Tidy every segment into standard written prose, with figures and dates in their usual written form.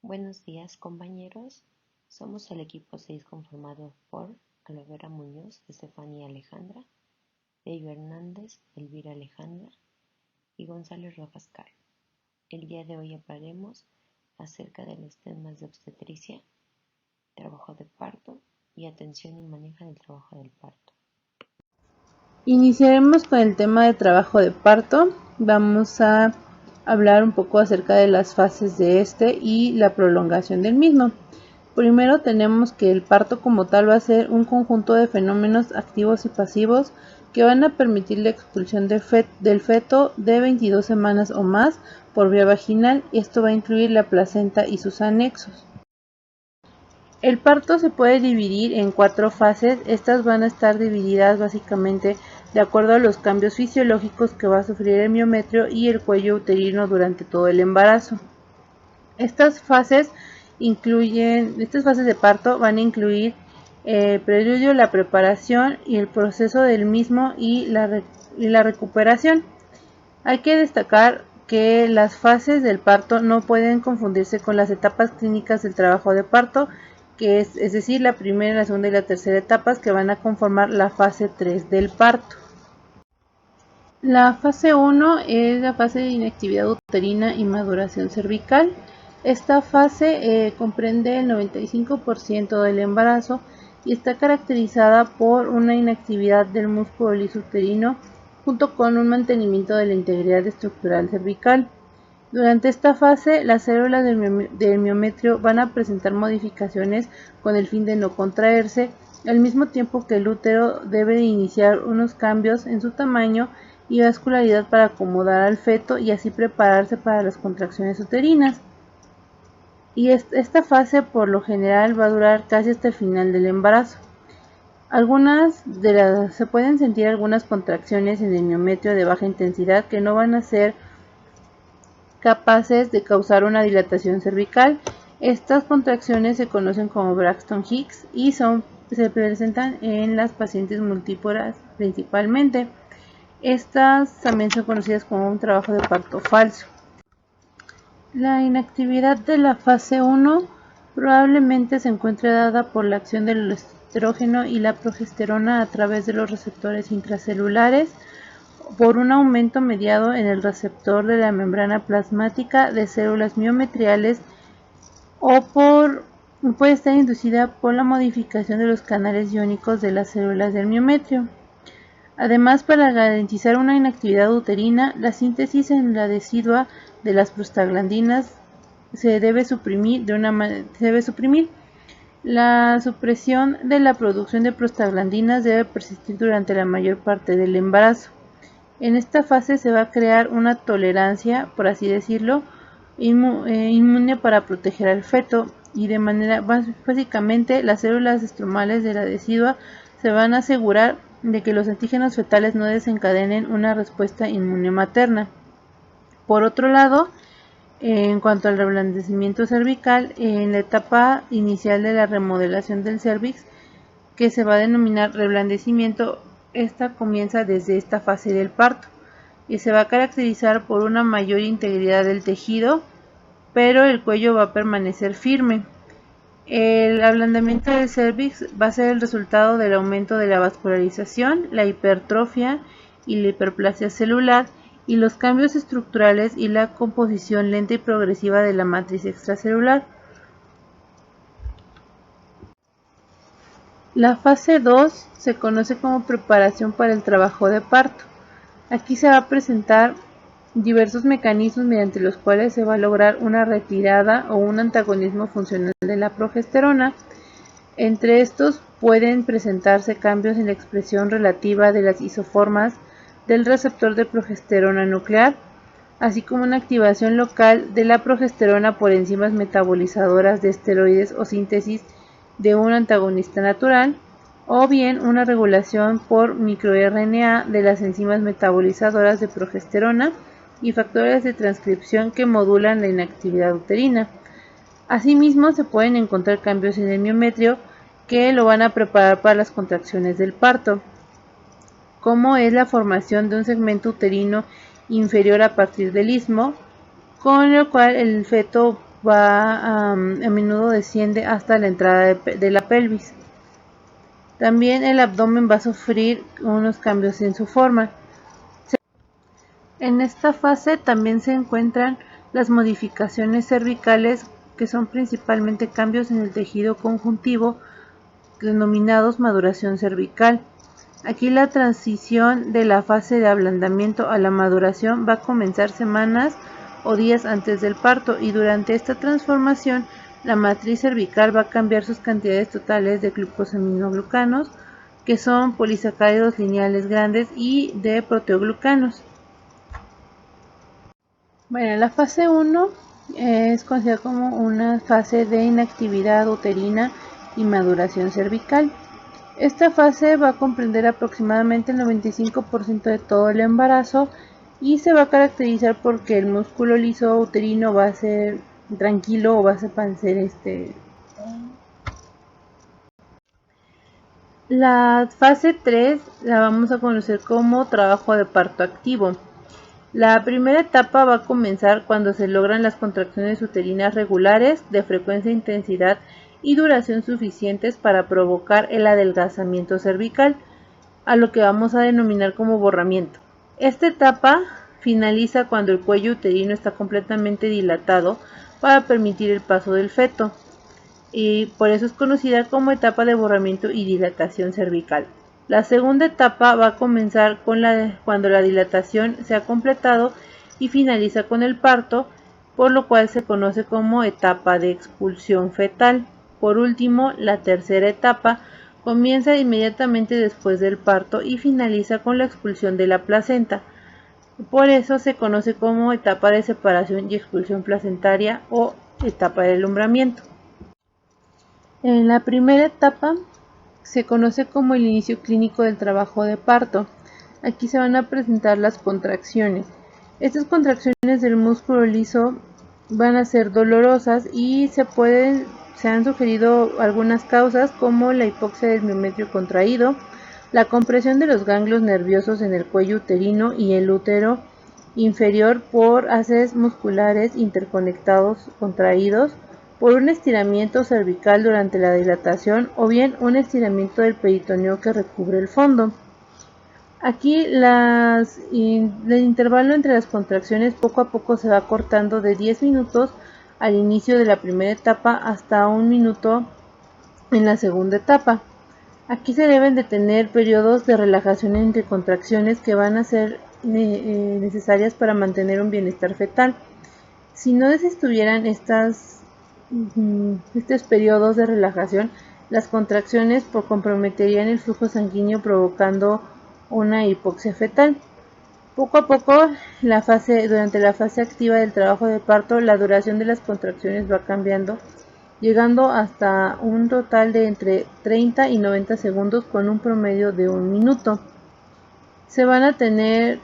Buenos días, compañeros. Somos el equipo 6 conformado por Alavera Muñoz, Estefanía Alejandra, Deyo Hernández, Elvira Alejandra y González Rojas Caro. El día de hoy hablaremos acerca de los temas de obstetricia, trabajo de parto y atención y manejo del trabajo del parto. Iniciaremos con el tema de trabajo de parto. Vamos a hablar un poco acerca de las fases de este y la prolongación del mismo. Primero tenemos que el parto como tal va a ser un conjunto de fenómenos activos y pasivos que van a permitir la expulsión del feto de 22 semanas o más por vía vaginal, y esto va a incluir la placenta y sus anexos. El parto se puede dividir en 4 fases. Estas van a estar divididas básicamente de acuerdo a los cambios fisiológicos que va a sufrir el miometrio y el cuello uterino durante todo el embarazo. Estas fases de parto van a incluir el preludio, la preparación y el proceso del mismo y la recuperación. Hay que destacar que las fases del parto no pueden confundirse con las etapas clínicas del trabajo de parto, que es decir, la primera, la segunda y la tercera etapas, que van a conformar la fase 3 del parto. La fase 1 es la fase de inactividad uterina y maduración cervical. Esta fase comprende el 95% del embarazo y está caracterizada por una inactividad del músculo liso uterino junto con un mantenimiento de la integridad estructural cervical. Durante esta fase, las células del miometrio van a presentar modificaciones con el fin de no contraerse, al mismo tiempo que el útero debe de iniciar unos cambios en su tamaño y vascularidad para acomodar al feto y así prepararse para las contracciones uterinas. Y esta fase por lo general va a durar casi hasta el final del embarazo. Se pueden sentir algunas contracciones en el miometrio de baja intensidad que no van a ser capaces de causar una dilatación cervical. Estas contracciones se conocen como Braxton Hicks y se presentan en las pacientes multíporas principalmente. Estas también son conocidas como un trabajo de parto falso. La inactividad de la fase 1 probablemente se encuentre dada por la acción del estrógeno y la progesterona a través de los receptores intracelulares, por un aumento mediado en el receptor de la membrana plasmática de células miometriales o puede estar inducida por la modificación de los canales iónicos de las células del miometrio. Además, para garantizar una inactividad uterina, la síntesis en la decidua de las prostaglandinas se debe suprimir. La supresión de la producción de prostaglandinas debe persistir durante la mayor parte del embarazo. En esta fase se va a crear una tolerancia, por así decirlo, inmune para proteger al feto, y de manera básicamente las células estromales de la decidua se van a asegurar de que los antígenos fetales no desencadenen una respuesta inmune materna. Por otro lado, en cuanto al reblandecimiento cervical, en la etapa inicial de la remodelación del cervix, que se va a denominar reblandecimiento, esta comienza desde esta fase del parto y se va a caracterizar por una mayor integridad del tejido, pero el cuello va a permanecer firme. El ablandamiento del cervix va a ser el resultado del aumento de la vascularización, la hipertrofia y la hiperplasia celular, y los cambios estructurales y la composición lenta y progresiva de la matriz extracelular. La fase 2 se conoce como preparación para el trabajo de parto. Aquí se va a presentar diversos mecanismos mediante los cuales se va a lograr una retirada o un antagonismo funcional de la progesterona. Entre estos pueden presentarse cambios en la expresión relativa de las isoformas del receptor de progesterona nuclear, así como una activación local de la progesterona por enzimas metabolizadoras de esteroides o síntesis de un antagonista natural, o bien una regulación por microRNA de las enzimas metabolizadoras de progesterona y factores de transcripción que modulan la inactividad uterina. Asimismo, se pueden encontrar cambios en el miometrio que lo van a preparar para las contracciones del parto, como es la formación de un segmento uterino inferior a partir del istmo, con lo cual el feto va a menudo desciende hasta la entrada de la pelvis. También el abdomen va a sufrir unos cambios en su forma. En esta fase también se encuentran las modificaciones cervicales, que son principalmente cambios en el tejido conjuntivo denominados maduración cervical. Aquí la transición de la fase de ablandamiento a la maduración va a comenzar semanas o días antes del parto, y durante esta transformación la matriz cervical va a cambiar sus cantidades totales de glucosaminoglucanos, que son polisacáridos lineales grandes, y de proteoglucanos. Bueno, la fase 1 es considerada como una fase de inactividad uterina y maduración cervical. Esta fase va a comprender aproximadamente el 95% de todo el embarazo y se va a caracterizar porque el músculo liso uterino va a ser tranquilo, o va a ser La fase 3 la vamos a conocer como trabajo de parto activo. La primera etapa va a comenzar cuando se logran las contracciones uterinas regulares de frecuencia, intensidad y duración suficientes para provocar el adelgazamiento cervical, a lo que vamos a denominar como borramiento. Esta etapa finaliza cuando el cuello uterino está completamente dilatado para permitir el paso del feto, y por eso es conocida como etapa de borramiento y dilatación cervical. La segunda etapa va a comenzar cuando la dilatación se ha completado y finaliza con el parto, por lo cual se conoce como etapa de expulsión fetal. Por último, la tercera etapa comienza inmediatamente después del parto y finaliza con la expulsión de la placenta. Por eso se conoce como etapa de separación y expulsión placentaria o etapa de alumbramiento. En la primera etapa se conoce como el inicio clínico del trabajo de parto. Aquí se van a presentar las contracciones. Estas contracciones del músculo liso van a ser dolorosas y se han sugerido algunas causas, como la hipoxia del miometrio contraído, la compresión de los ganglios nerviosos en el cuello uterino y el útero inferior por haces musculares interconectados contraídos, por un estiramiento cervical durante la dilatación, o bien un estiramiento del peritoneo que recubre el fondo. Aquí el intervalo entre las contracciones poco a poco se va cortando de 10 minutos al inicio de la primera etapa hasta 1 minuto en la segunda etapa. Aquí se deben de tener periodos de relajación entre contracciones que van a ser necesarias para mantener un bienestar fetal. Si no estuvieran estos periodos de relajación, las contracciones comprometerían el flujo sanguíneo, provocando una hipoxia fetal. Poco a poco, durante la fase activa del trabajo de parto, la duración de las contracciones va cambiando, llegando hasta un total de entre 30 y 90 segundos con un promedio de 1 minuto. Se van a tener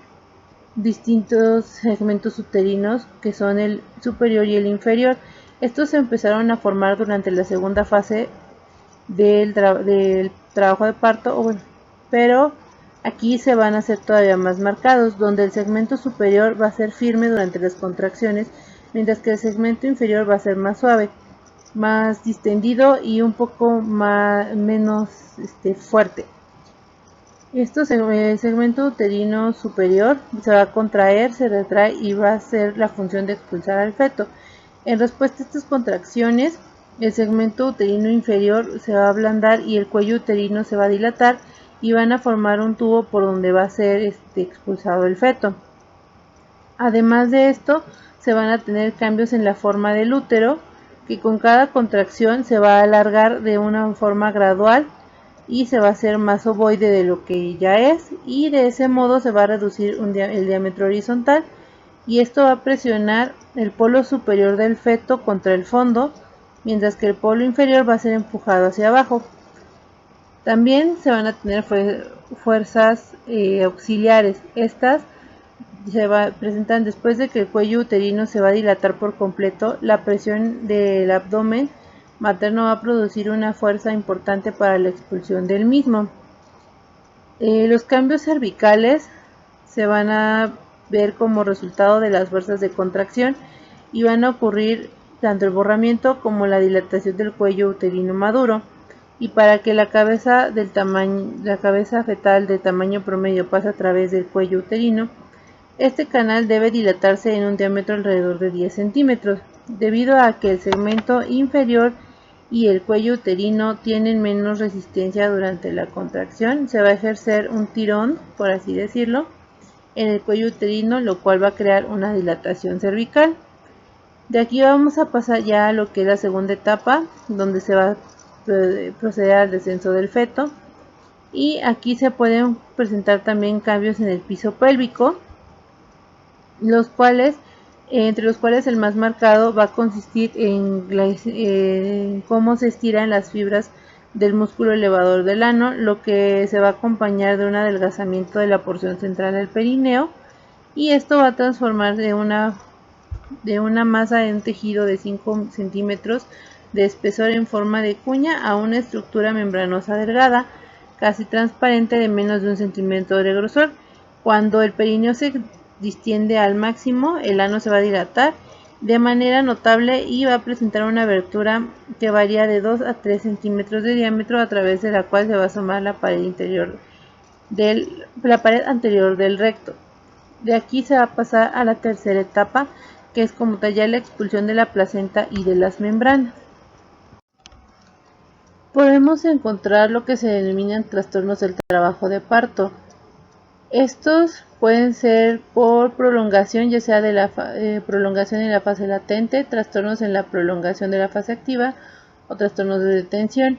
distintos segmentos uterinos, que son el superior y el inferior. Estos se empezaron a formar durante la segunda fase del trabajo de parto, pero aquí se van a hacer todavía más marcados, donde el segmento superior va a ser firme durante las contracciones, mientras que el segmento inferior va a ser más suave, más distendido y un poco menos fuerte. El segmento uterino superior se va a contraer, se retrae y va a hacer la función de expulsar al feto. En respuesta a estas contracciones, el segmento uterino inferior se va a ablandar y el cuello uterino se va a dilatar, y van a formar un tubo por donde va a ser expulsado el feto. Además de esto, se van a tener cambios en la forma del útero, que con cada contracción se va a alargar de una forma gradual y se va a hacer más ovoide de lo que ya es, y de ese modo se va a reducir el diámetro horizontal, y esto va a presionar el polo superior del feto contra el fondo, mientras que el polo inferior va a ser empujado hacia abajo. También se van a tener fuerzas auxiliares. Estas se presentan después de que el cuello uterino se va a dilatar por completo. La presión del abdomen materno va a producir una fuerza importante para la expulsión del mismo. Los cambios cervicales se van a ver como resultado de las fuerzas de contracción, y van a ocurrir tanto el borramiento como la dilatación del cuello uterino maduro. Y para que la cabeza fetal de tamaño promedio pase a través del cuello uterino, este canal debe dilatarse en un diámetro alrededor de 10 centímetros, debido a que el segmento inferior y el cuello uterino tienen menos resistencia durante la contracción. Se va a ejercer un tirón, por así decirlo, en el cuello uterino, lo cual va a crear una dilatación cervical. De aquí vamos a pasar ya a lo que es la segunda etapa, donde se va a proceder al descenso del feto. Y aquí se pueden presentar también cambios en el piso pélvico, entre los cuales el más marcado va a consistir en cómo se estiran las fibras del músculo elevador del ano, lo que se va a acompañar de un adelgazamiento de la porción central del perineo, y esto va a transformar de una masa de un tejido de 5 centímetros de espesor en forma de cuña a una estructura membranosa delgada, casi transparente, de menos de 1 centímetro de grosor. Cuando el perineo se distiende al máximo, el ano se va a dilatar de manera notable y va a presentar una abertura que varía de 2 a 3 centímetros de diámetro, a través de la cual se va a asomar la pared anterior del recto. De aquí se va a pasar a la tercera etapa, que es como tal ya la expulsión de la placenta y de las membranas. Podemos encontrar lo que se denominan trastornos del trabajo de parto. Estos pueden ser por prolongación, ya sea de la prolongación en la fase latente, trastornos en la prolongación de la fase activa o trastornos de detención.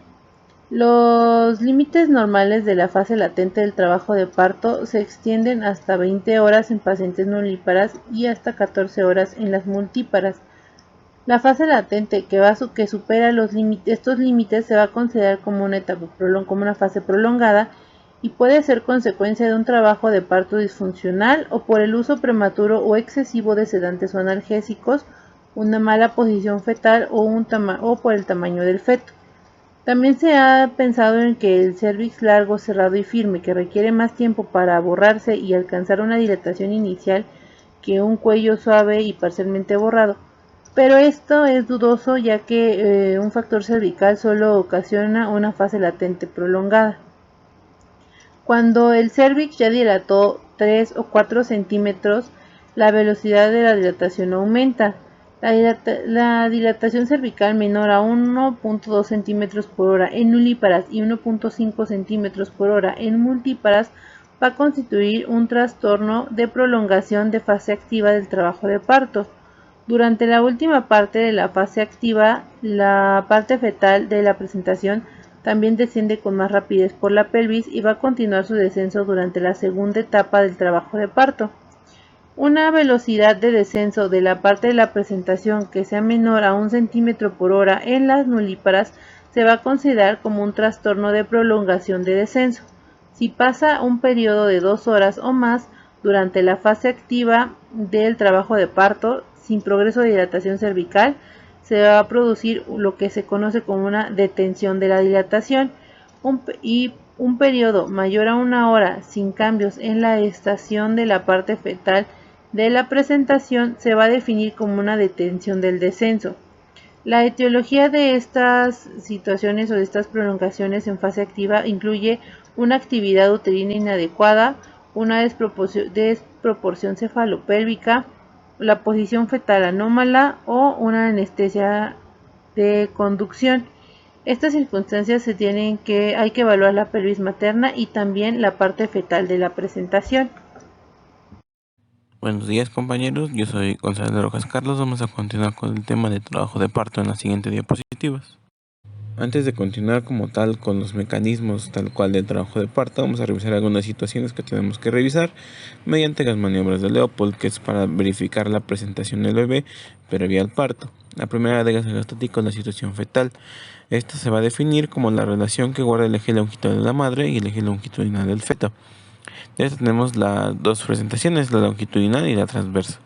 Los límites normales de la fase latente del trabajo de parto se extienden hasta 20 horas en pacientes nulíparas y hasta 14 horas en las multíparas. La fase latente que supera estos límites se va a considerar como una fase prolongada, y puede ser consecuencia de un trabajo de parto disfuncional o por el uso prematuro o excesivo de sedantes o analgésicos, una mala posición fetal o por el tamaño del feto. También se ha pensado en que el cérvix largo, cerrado y firme, que requiere más tiempo para borrarse y alcanzar una dilatación inicial que un cuello suave y parcialmente borrado. Pero esto es dudoso, ya que un factor cervical solo ocasiona una fase latente prolongada. Cuando el cérvix ya dilató 3 o 4 centímetros, la velocidad de la dilatación aumenta. La dilatación cervical menor a 1.2 centímetros por hora en nulíparas y 1.5 centímetros por hora en multíparas va a constituir un trastorno de prolongación de fase activa del trabajo de parto. Durante la última parte de la fase activa, la parte fetal de la presentación también desciende con más rapidez por la pelvis y va a continuar su descenso durante la segunda etapa del trabajo de parto. Una velocidad de descenso de la parte de la presentación que sea menor a 1 centímetro por hora en las nulíparas se va a considerar como un trastorno de prolongación de descenso. Si pasa un periodo de 2 horas o más durante la fase activa del trabajo de parto, sin progreso de dilatación cervical, se va a producir lo que se conoce como una detención de la dilatación, y un periodo mayor a 1 hora sin cambios en la estación de la parte fetal de la presentación se va a definir como una detención del descenso. La etiología de estas situaciones o de estas prolongaciones en fase activa incluye una actividad uterina inadecuada, una desproporción cefalopélvica, la posición fetal anómala o una anestesia de conducción. Estas circunstancias hay que evaluar la pelvis materna y también la parte fetal de la presentación. Buenos días, compañeros, yo soy Gonzalo Rojas Carlos. Vamos a continuar con el tema de trabajo de parto en las siguientes diapositivas. Antes de continuar como tal con los mecanismos tal cual del trabajo de parto, vamos a revisar algunas situaciones que tenemos que revisar mediante las maniobras de Leopold, que es para verificar la presentación del bebé previa al parto. La primera de ellas es la situación fetal. Esta se va a definir como la relación que guarda el eje longitudinal de la madre y el eje longitudinal del feto. Ya tenemos las dos presentaciones, la longitudinal y la transversa.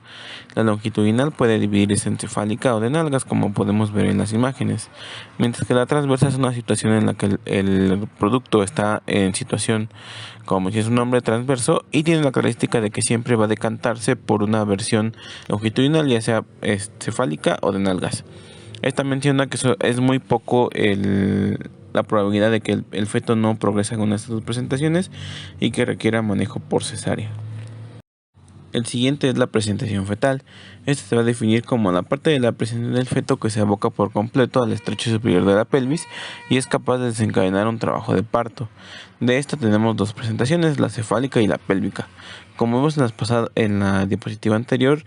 La longitudinal puede dividirse en cefálica o de nalgas, como podemos ver en las imágenes, mientras que la transversa es una situación en la que el producto está en situación como si es un hombre transverso y tiene la característica de que siempre va a decantarse por una versión longitudinal, ya sea cefálica o de nalgas. Esta menciona que es muy poco la probabilidad de que el feto no progrese en una de estas dos presentaciones y que requiera manejo por cesárea. El siguiente es la presentación fetal. Esta se va a definir como la parte de la presentación del feto que se aboca por completo al estrecho superior de la pelvis y es capaz de desencadenar un trabajo de parto. De esta tenemos dos presentaciones, la cefálica y la pélvica. Como vimos en la diapositiva anterior,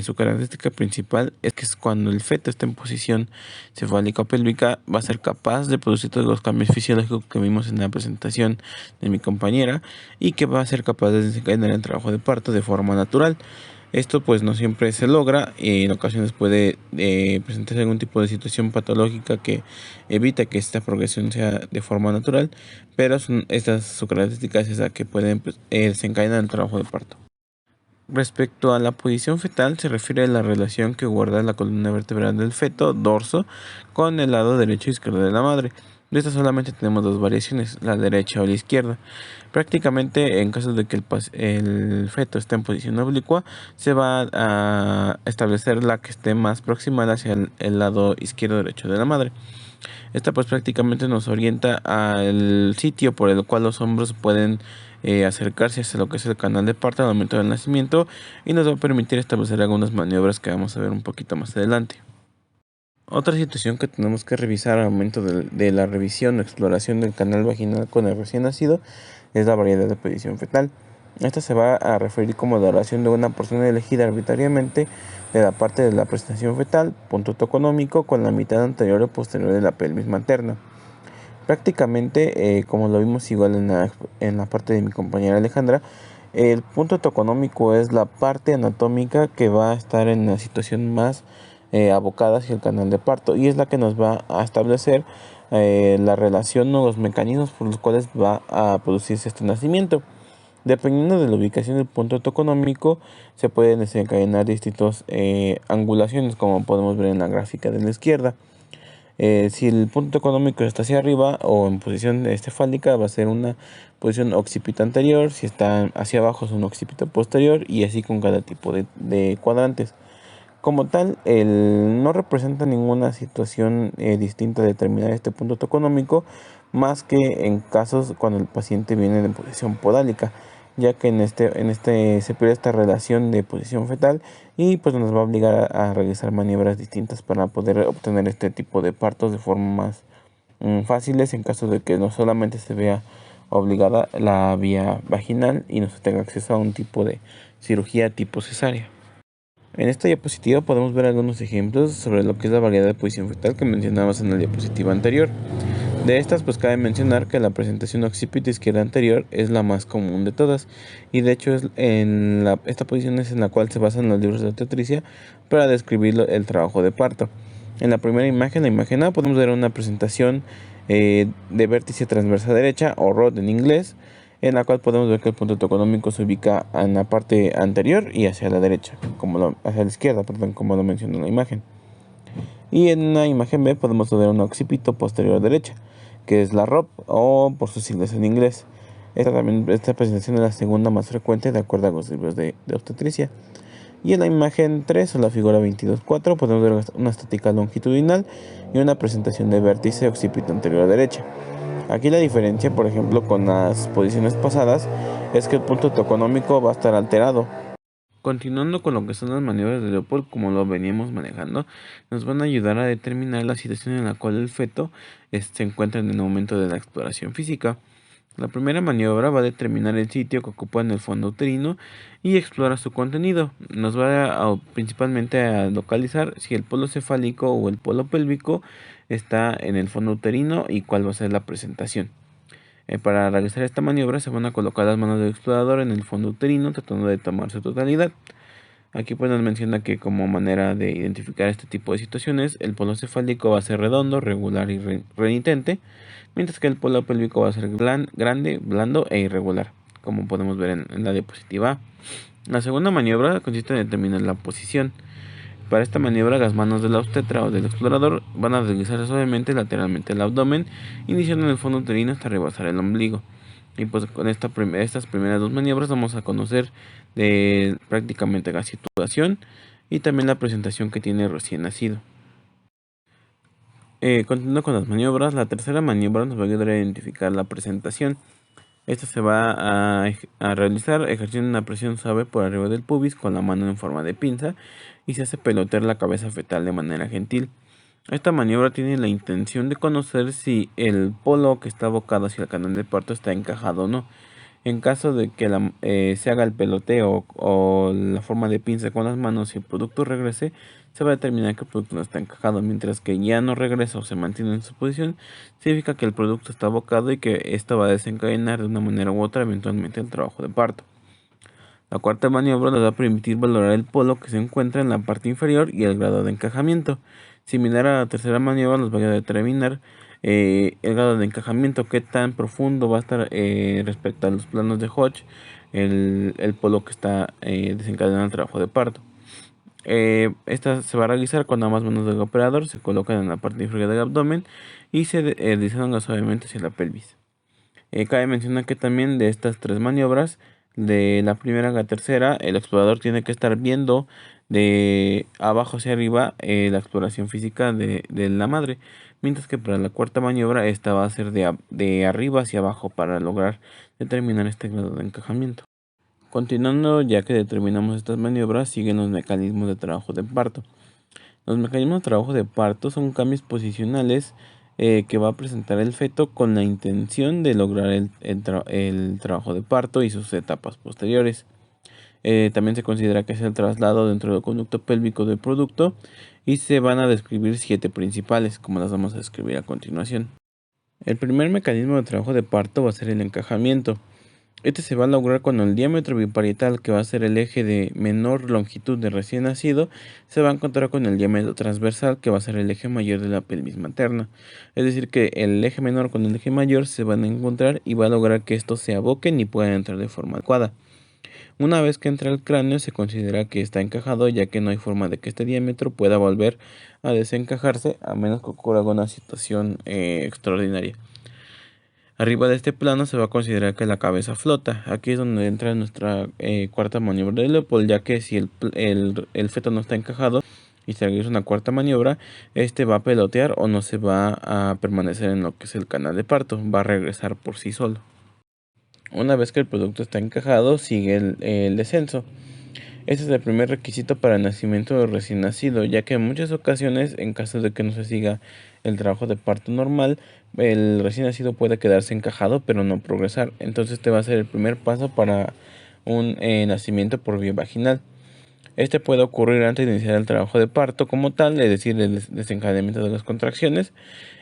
su característica principal es que es cuando el feto está en posición cefálica o pélvica, va a ser capaz de producir todos los cambios fisiológicos que vimos en la presentación de mi compañera y que va a ser capaz de desencadenar el trabajo de parto de forma natural. Esto pues no siempre se logra y en ocasiones puede presentarse algún tipo de situación patológica que evita que esta progresión sea de forma natural, pero su característica es esa, que pueden desencadenar el trabajo de parto. Respecto a la posición fetal, se refiere a la relación que guarda la columna vertebral del feto, dorso, con el lado derecho e izquierdo de la madre. De esta solamente tenemos dos variaciones, la derecha o la izquierda. Prácticamente en caso de que el feto esté en posición oblicua, se va a establecer la que esté más proximal hacia el lado izquierdo derecho de la madre. Esta pues prácticamente nos orienta al sitio por el cual los hombros pueden acercarse hacia lo que es el canal de parto al momento del nacimiento y nos va a permitir establecer algunas maniobras que vamos a ver un poquito más adelante. Otra situación que tenemos que revisar al momento de la revisión o exploración del canal vaginal con el recién nacido es la variedad de posición fetal. Esta se va a referir como la oración de una porción elegida arbitrariamente de la parte de la presentación fetal, punto toconómico, con la mitad anterior o posterior de la pelvis materna. Prácticamente, como lo vimos igual en la parte de mi compañera Alejandra, el punto toconómico es la parte anatómica que va a estar en la situación más abocada hacia el canal de parto y es la que nos va a establecer la relación o los mecanismos por los cuales va a producirse este nacimiento. Dependiendo de la ubicación del punto toconómico, se pueden desencadenar distintas angulaciones, como podemos ver en la gráfica de la izquierda. Si el punto toconómico está hacia arriba o en posición cefálica, va a ser una posición occipito anterior. Si está hacia abajo, es un occipito posterior, y así con cada tipo de cuadrantes. Como tal, no representa ninguna situación distinta a determinar este punto toconómico, más que en casos cuando el paciente viene en posición podálica, ya que se pierde esta relación de posición fetal y pues nos va a obligar a realizar maniobras distintas para poder obtener este tipo de partos de forma más fáciles, en caso de que no solamente se vea obligada la vía vaginal y no se tenga acceso a un tipo de cirugía tipo cesárea. En esta diapositiva podemos ver algunos ejemplos sobre lo que es la variedad de posición fetal que mencionamos en la diapositiva anterior. De estas, pues cabe mencionar que la presentación occipito izquierda anterior es la más común de todas, y de hecho esta posición es en la cual se basan los libros de obstetricia para describir el trabajo de parto. En la primera imagen, la imagen A, podemos ver una presentación de vértice transversa derecha, o rod en inglés, en la cual podemos ver que el punto toconómico se ubica en la parte anterior y hacia la derecha, hacia la izquierda, perdón, como lo mencionó en la imagen. Y en la imagen B podemos ver un occipito posterior derecha, que es la ROP, o por sus siglas en inglés. Esta presentación es la segunda más frecuente de acuerdo a los libros de obstetricia. Y en la imagen 3 o la figura 22.4 podemos ver una estática longitudinal y una presentación de vértice occipito anterior derecha. Aquí la diferencia, por ejemplo, con las posiciones pasadas, es que el punto toconómico va a estar alterado. Continuando con lo que son las maniobras de Leopold, como lo veníamos manejando, nos van a ayudar a determinar la situación en la cual el feto se encuentra en el momento de la exploración física. La primera maniobra va a determinar el sitio que ocupa en el fondo uterino y explora su contenido. Nos va principalmente a localizar si el polo cefálico o el polo pélvico está en el fondo uterino y cuál va a ser la presentación. Para realizar esta maniobra se van a colocar las manos del explorador en el fondo uterino tratando de tomar su totalidad. Aquí pues nos menciona que como manera de identificar este tipo de situaciones, el polo cefálico va a ser redondo, regular y renitente, mientras que el polo pélvico va a ser grande, blando e irregular, como podemos ver en la diapositiva A. La segunda maniobra consiste en determinar la posición. Para esta maniobra, las manos de la obstetra o del explorador van a deslizarse suavemente lateralmente el abdomen, iniciando en el fondo uterino hasta rebasar el ombligo. Y pues con estas primeras dos maniobras vamos a conocer prácticamente la situación y también la presentación que tiene recién nacido. Continuando con las maniobras, la tercera maniobra nos va a ayudar a identificar la presentación. Esta se va a realizar ejerciendo una presión suave por arriba del pubis con la mano en forma de pinza y se hace pelotear la cabeza fetal de manera gentil. Esta maniobra tiene la intención de conocer si el polo que está abocado hacia el canal de parto está encajado o no. En caso de que se haga el peloteo o la forma de pinza con las manos y el producto regrese, se va a determinar que el producto no está encajado, mientras que ya no regresa o se mantiene en su posición, significa que el producto está abocado y que esto va a desencadenar de una manera u otra eventualmente el trabajo de parto. La cuarta maniobra nos va a permitir valorar el polo que se encuentra en la parte inferior y el grado de encajamiento. Similar a la tercera maniobra, nos va a determinar el grado de encajamiento, qué tan profundo va a estar respecto a los planos de Hodge, el polo que está desencadenando el trabajo de parto. Esta se va a realizar cuando ambas manos del operador se colocan en la parte inferior del abdomen y se deslizan suavemente hacia la pelvis. Cabe mencionar que también de estas tres maniobras, de la primera a la tercera, el explorador tiene que estar viendo de abajo hacia arriba la exploración física de la madre, mientras que para la cuarta maniobra esta va a ser de arriba hacia abajo para lograr determinar este grado de encajamiento. Continuando, ya que determinamos estas maniobras, siguen los mecanismos de trabajo de parto. Los mecanismos de trabajo de parto son cambios posicionales que va a presentar el feto con la intención de lograr el trabajo de parto y sus etapas posteriores. También se considera que es el traslado dentro del conducto pélvico del producto y se van a describir 7 principales, como las vamos a describir a continuación. El primer mecanismo de trabajo de parto va a ser el encajamiento. Este se va a lograr cuando el diámetro biparietal, que va a ser el eje de menor longitud de recién nacido, se va a encontrar con el diámetro transversal, que va a ser el eje mayor de la pelvis materna. Es decir, que el eje menor con el eje mayor se van a encontrar y va a lograr que estos se aboquen y puedan entrar de forma adecuada. Una vez que entra el cráneo, se considera que está encajado, ya que no hay forma de que este diámetro pueda volver a desencajarse, a menos que ocurra alguna situación extraordinaria. Arriba de este plano se va a considerar que la cabeza flota. Aquí es donde entra nuestra cuarta maniobra de Leopold, ya que si el feto no está encajado y se realiza una cuarta maniobra, este va a pelotear o no se va a permanecer en lo que es el canal de parto, va a regresar por sí solo. Una vez que el producto está encajado, sigue el descenso. Este es el primer requisito para el nacimiento del recién nacido, ya que en muchas ocasiones, en caso de que no se siga el trabajo de parto normal, el recién nacido puede quedarse encajado pero no progresar. Entonces este va a ser el primer paso para un nacimiento por vía vaginal. Este puede ocurrir antes de iniciar el trabajo de parto como tal, es decir, el desencadenamiento de las contracciones,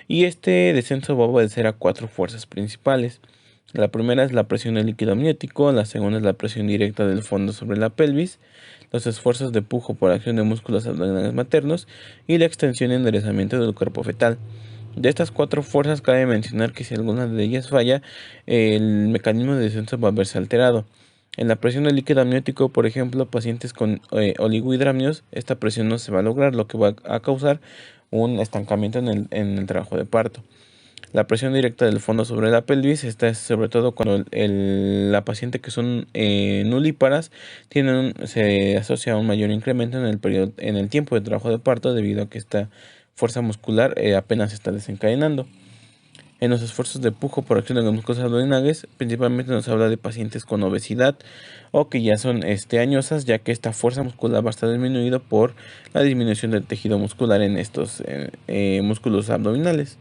y este descenso va a obedecer a 4 fuerzas principales. La primera es la presión del líquido amniótico, la segunda es la presión directa del fondo sobre la pelvis, los esfuerzos de pujo por acción de músculos abdominales maternos y la extensión y enderezamiento del cuerpo fetal. De estas 4 fuerzas cabe mencionar que si alguna de ellas falla, el mecanismo de descenso va a verse alterado. En la presión del líquido amniótico, por ejemplo, pacientes con oligohidramnios, esta presión no se va a lograr, lo que va a causar un estancamiento en el trabajo de parto. La presión directa del fondo sobre la pelvis, esta es sobre todo cuando la paciente que son nulíparas se asocia a un mayor incremento en el tiempo de trabajo de parto debido a que esta fuerza muscular apenas se está desencadenando. En los esfuerzos de pujo por acción de los músculos abdominales, principalmente nos habla de pacientes con obesidad o que ya son añosas, ya que esta fuerza muscular va a estar disminuida por la disminución del tejido muscular en estos músculos abdominales.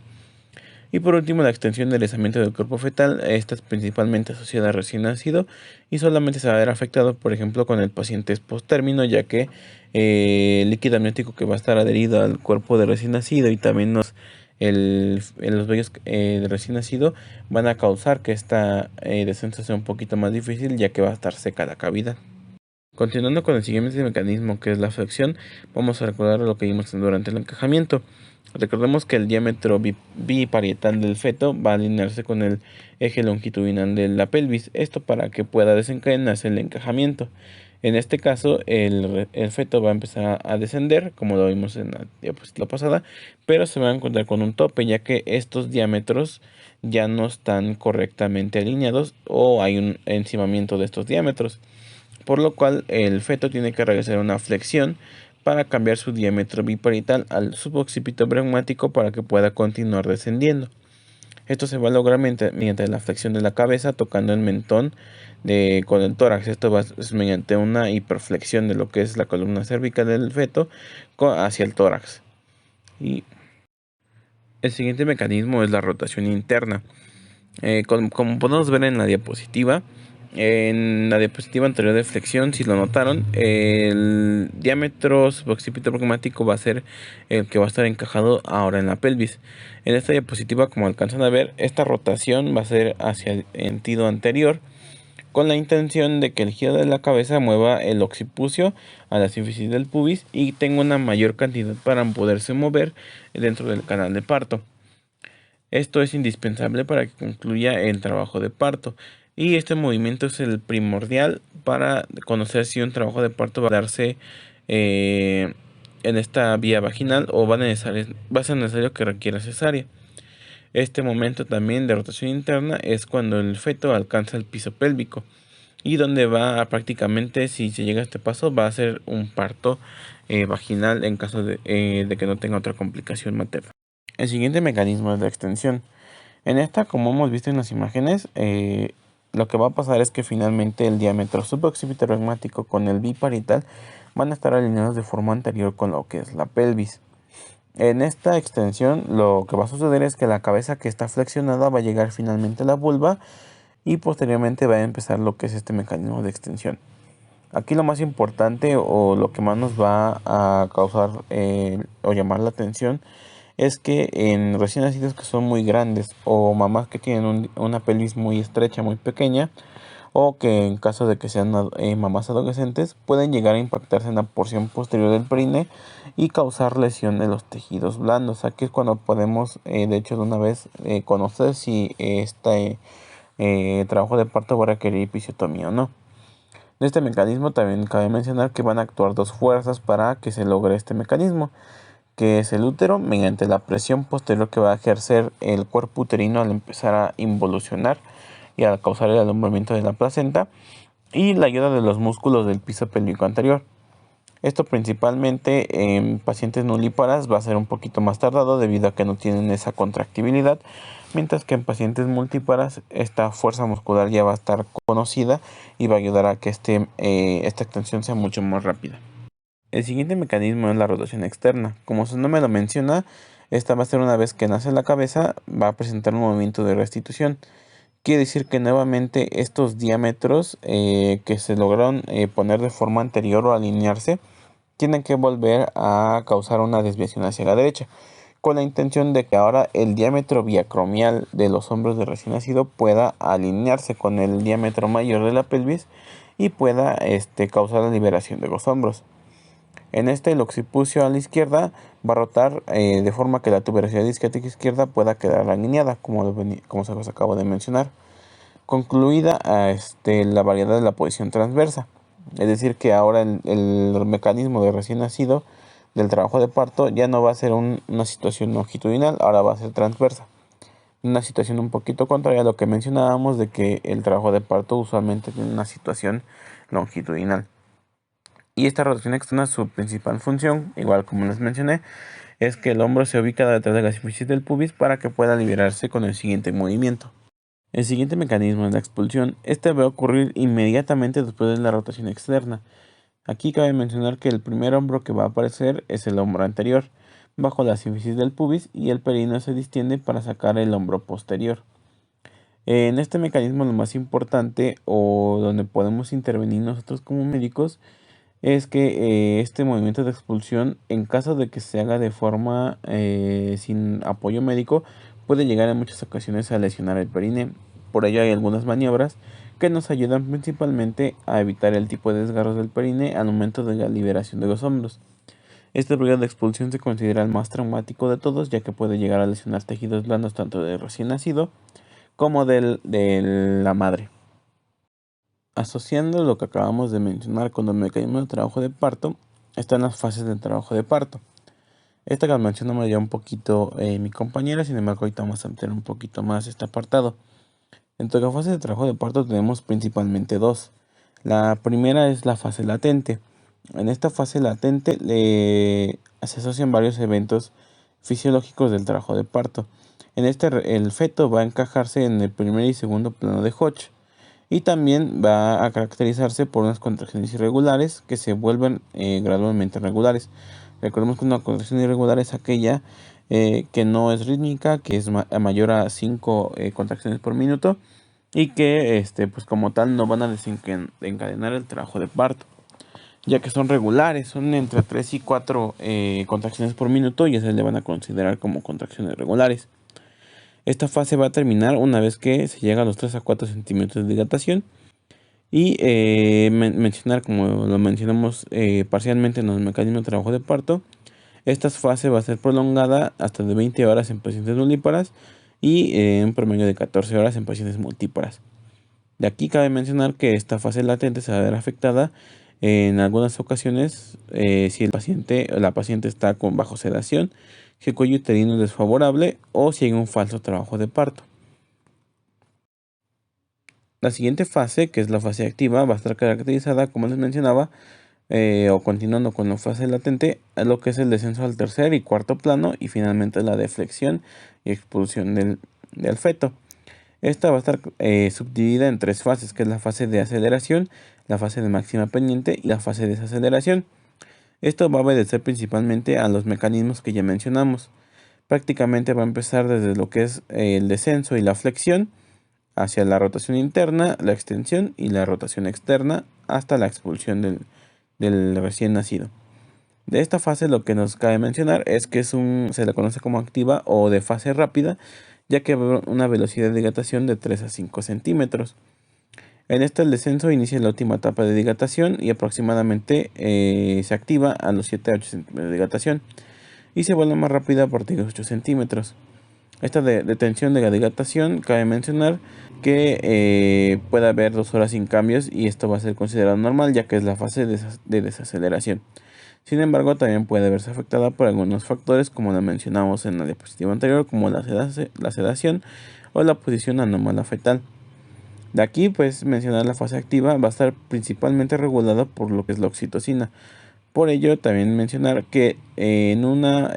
Y por último, la extensión del enderezamiento del cuerpo fetal, esta es principalmente asociada a recién nacido y solamente se va a ver afectado, por ejemplo, con el paciente post-término, ya que el líquido amniótico que va a estar adherido al cuerpo de recién nacido y también los vellos de recién nacido van a causar que esta descenso sea un poquito más difícil, ya que va a estar seca la cavidad. Continuando con el siguiente mecanismo, que es la flexión, vamos a recordar lo que vimos durante el encajamiento. Recordemos que el diámetro biparietal del feto va a alinearse con el eje longitudinal de la pelvis, esto para que pueda desencadenarse el encajamiento. En este caso, el feto va a empezar a descender, como lo vimos en la diapositiva pasada, pero se va a encontrar con un tope, ya que estos diámetros ya no están correctamente alineados o hay un encimamiento de estos diámetros, por lo cual el feto tiene que realizar una flexión para cambiar su diámetro biparital al suboccipito bregmático para que pueda continuar descendiendo. Esto se va a lograr mediante la flexión de la cabeza tocando el mentón con el tórax. Esto es mediante una hiperflexión de lo que es la columna cervical del feto hacia el tórax. Y el siguiente mecanismo es la rotación interna. Como podemos ver en la diapositiva, anterior de flexión, si lo notaron, el diámetro suboccipito pragmático va a ser el que va a estar encajado ahora en la pelvis. En esta diapositiva, como alcanzan a ver, esta rotación va a ser hacia el sentido anterior, con la intención de que el giro de la cabeza mueva el occipucio a la sínfisis del pubis y tenga una mayor cantidad para poderse mover dentro del canal de parto. Esto es indispensable para que concluya el trabajo de parto, y este movimiento es el primordial para conocer si un trabajo de parto va a darse en esta vía vaginal o va a ser necesario que requiera cesárea. Este momento también de rotación interna es cuando el feto alcanza el piso pélvico y donde va a prácticamente, si se llega a este paso, va a ser un parto vaginal en caso de que no tenga otra complicación materna. El siguiente mecanismo es la extensión. En esta, como hemos visto en las imágenes, lo que va a pasar es que finalmente el diámetro suboccipito pragmático con el biparital van a estar alineados de forma anterior con lo que es la pelvis. En esta extensión lo que va a suceder es que la cabeza que está flexionada va a llegar finalmente a la vulva y posteriormente va a empezar lo que es este mecanismo de extensión. Aquí lo más importante o lo que más nos va a causar o llamar la atención es que en recién nacidos que son muy grandes o mamás que tienen una pelvis muy estrecha, muy pequeña, o que en caso de que sean mamás adolescentes pueden llegar a impactarse en la porción posterior del perine y causar lesión de los tejidos blandos. Aquí es cuando podemos de hecho de una vez conocer si este trabajo de parto va a requerir episiotomía o no. De este mecanismo también cabe mencionar que van a actuar dos fuerzas para que se logre este mecanismo, que es el útero mediante la presión posterior que va a ejercer el cuerpo uterino al empezar a involucionar y al causar el alumbramiento de la placenta, y la ayuda de los músculos del piso pélvico anterior. Esto principalmente en pacientes nulíparas va a ser un poquito más tardado debido a que no tienen esa contractibilidad, mientras que en pacientes multíparas esta fuerza muscular ya va a estar conocida y va a ayudar a que esta extensión sea mucho más rápida. El siguiente mecanismo es la rotación externa. Como su nombre lo menciona, esta va a ser una vez que nace la cabeza, va a presentar un movimiento de restitución. Quiere decir que nuevamente estos diámetros que se lograron poner de forma anterior o alinearse, tienen que volver a causar una desviación hacia la derecha, con la intención de que ahora el diámetro biacromial de los hombros de recién nacido pueda alinearse con el diámetro mayor de la pelvis y pueda causar la liberación de los hombros. En el occipucio a la izquierda va a rotar de forma que la tuberosidad isquiática izquierda pueda quedar alineada, como se los acabo de mencionar. Concluida la variedad de la posición transversa, es decir que ahora el mecanismo de recién nacido del trabajo de parto ya no va a ser una situación longitudinal, ahora va a ser transversa. Una situación un poquito contraria a lo que mencionábamos de que el trabajo de parto usualmente tiene una situación longitudinal. Y esta rotación externa, su principal función, igual como les mencioné, es que el hombro se ubica detrás de la sínfisis del pubis para que pueda liberarse con el siguiente movimiento. El siguiente mecanismo es la expulsión. Este va a ocurrir inmediatamente después de la rotación externa. Aquí cabe mencionar que el primer hombro que va a aparecer es el hombro anterior, bajo la sínfisis del pubis, y el períneo se distiende para sacar el hombro posterior. En este mecanismo lo más importante o donde podemos intervenir nosotros como médicos es que este movimiento de expulsión, en caso de que se haga de forma sin apoyo médico, puede llegar en muchas ocasiones a lesionar el perine. Por ello hay algunas maniobras que nos ayudan principalmente a evitar el tipo de desgarros del perine al momento de la liberación de los hombros. Este ruido de expulsión se considera el más traumático de todos, ya que puede llegar a lesionar tejidos blandos tanto del recién nacido como de la madre. Asociando lo que acabamos de mencionar con el mecanismo de trabajo de parto, están las fases del trabajo de parto. Esta que mencionamos ya un poquito mi compañera, sin embargo ahorita vamos a meter un poquito más este apartado. Entre las fases de trabajo de parto tenemos principalmente dos. La primera es la fase latente. En esta fase latente se asocian varios eventos fisiológicos del trabajo de parto. En este el feto va a encajarse en el primer y segundo plano de Hodge y también va a caracterizarse por unas contracciones irregulares que se vuelven gradualmente regulares. Recordemos que una contracción irregular es aquella que no es rítmica, que es mayor a 5 contracciones por minuto y que pues como tal no van a desencadenar el trabajo de parto, ya que son regulares, son entre 3 y 4 contracciones por minuto y se le van a considerar como contracciones regulares. Esta fase va a terminar una vez que se llega a los 3 a 4 centímetros de dilatación y mencionar, como lo mencionamos parcialmente en los mecanismos de trabajo de parto, esta fase va a ser prolongada hasta de 20 horas en pacientes nulíparas y un promedio de 14 horas en pacientes multíparas. De aquí cabe mencionar que esta fase latente se va a ver afectada en algunas ocasiones si el paciente o la paciente está bajo sedación, si el cuello uterino es desfavorable o si hay un falso trabajo de parto. La siguiente fase, que es la fase activa, va a estar caracterizada, como les mencionaba, o continuando con la fase latente, a lo que es el descenso al tercer y cuarto plano y finalmente la deflexión y expulsión del feto. Esta va a estar subdividida en tres fases, que es la fase de aceleración, la fase de máxima pendiente y la fase de desaceleración. Esto va a obedecer principalmente a los mecanismos que ya mencionamos. Prácticamente va a empezar desde lo que es el descenso y la flexión, hacia la rotación interna, la extensión y la rotación externa, hasta la expulsión del recién nacido. De esta fase lo que nos cabe mencionar es que se le conoce como activa o de fase rápida, ya que va a haber una velocidad de dilatación de 3 a 5 centímetros. En esta el descenso inicia la última etapa de dilatación y aproximadamente se activa a los 7 a 8 centímetros de dilatación y se vuelve más rápida a partir de 8 centímetros. Esta detención de la dilatación cabe mencionar que puede haber 2 horas sin cambios y esto va a ser considerado normal ya que es la fase de desaceleración. Sin embargo, también puede verse afectada por algunos factores como lo mencionamos en la diapositiva anterior, como la sedación o la posición anómala fetal. De aquí, pues, mencionar la fase activa va a estar principalmente regulada por lo que es la oxitocina. Por ello, también mencionar que en una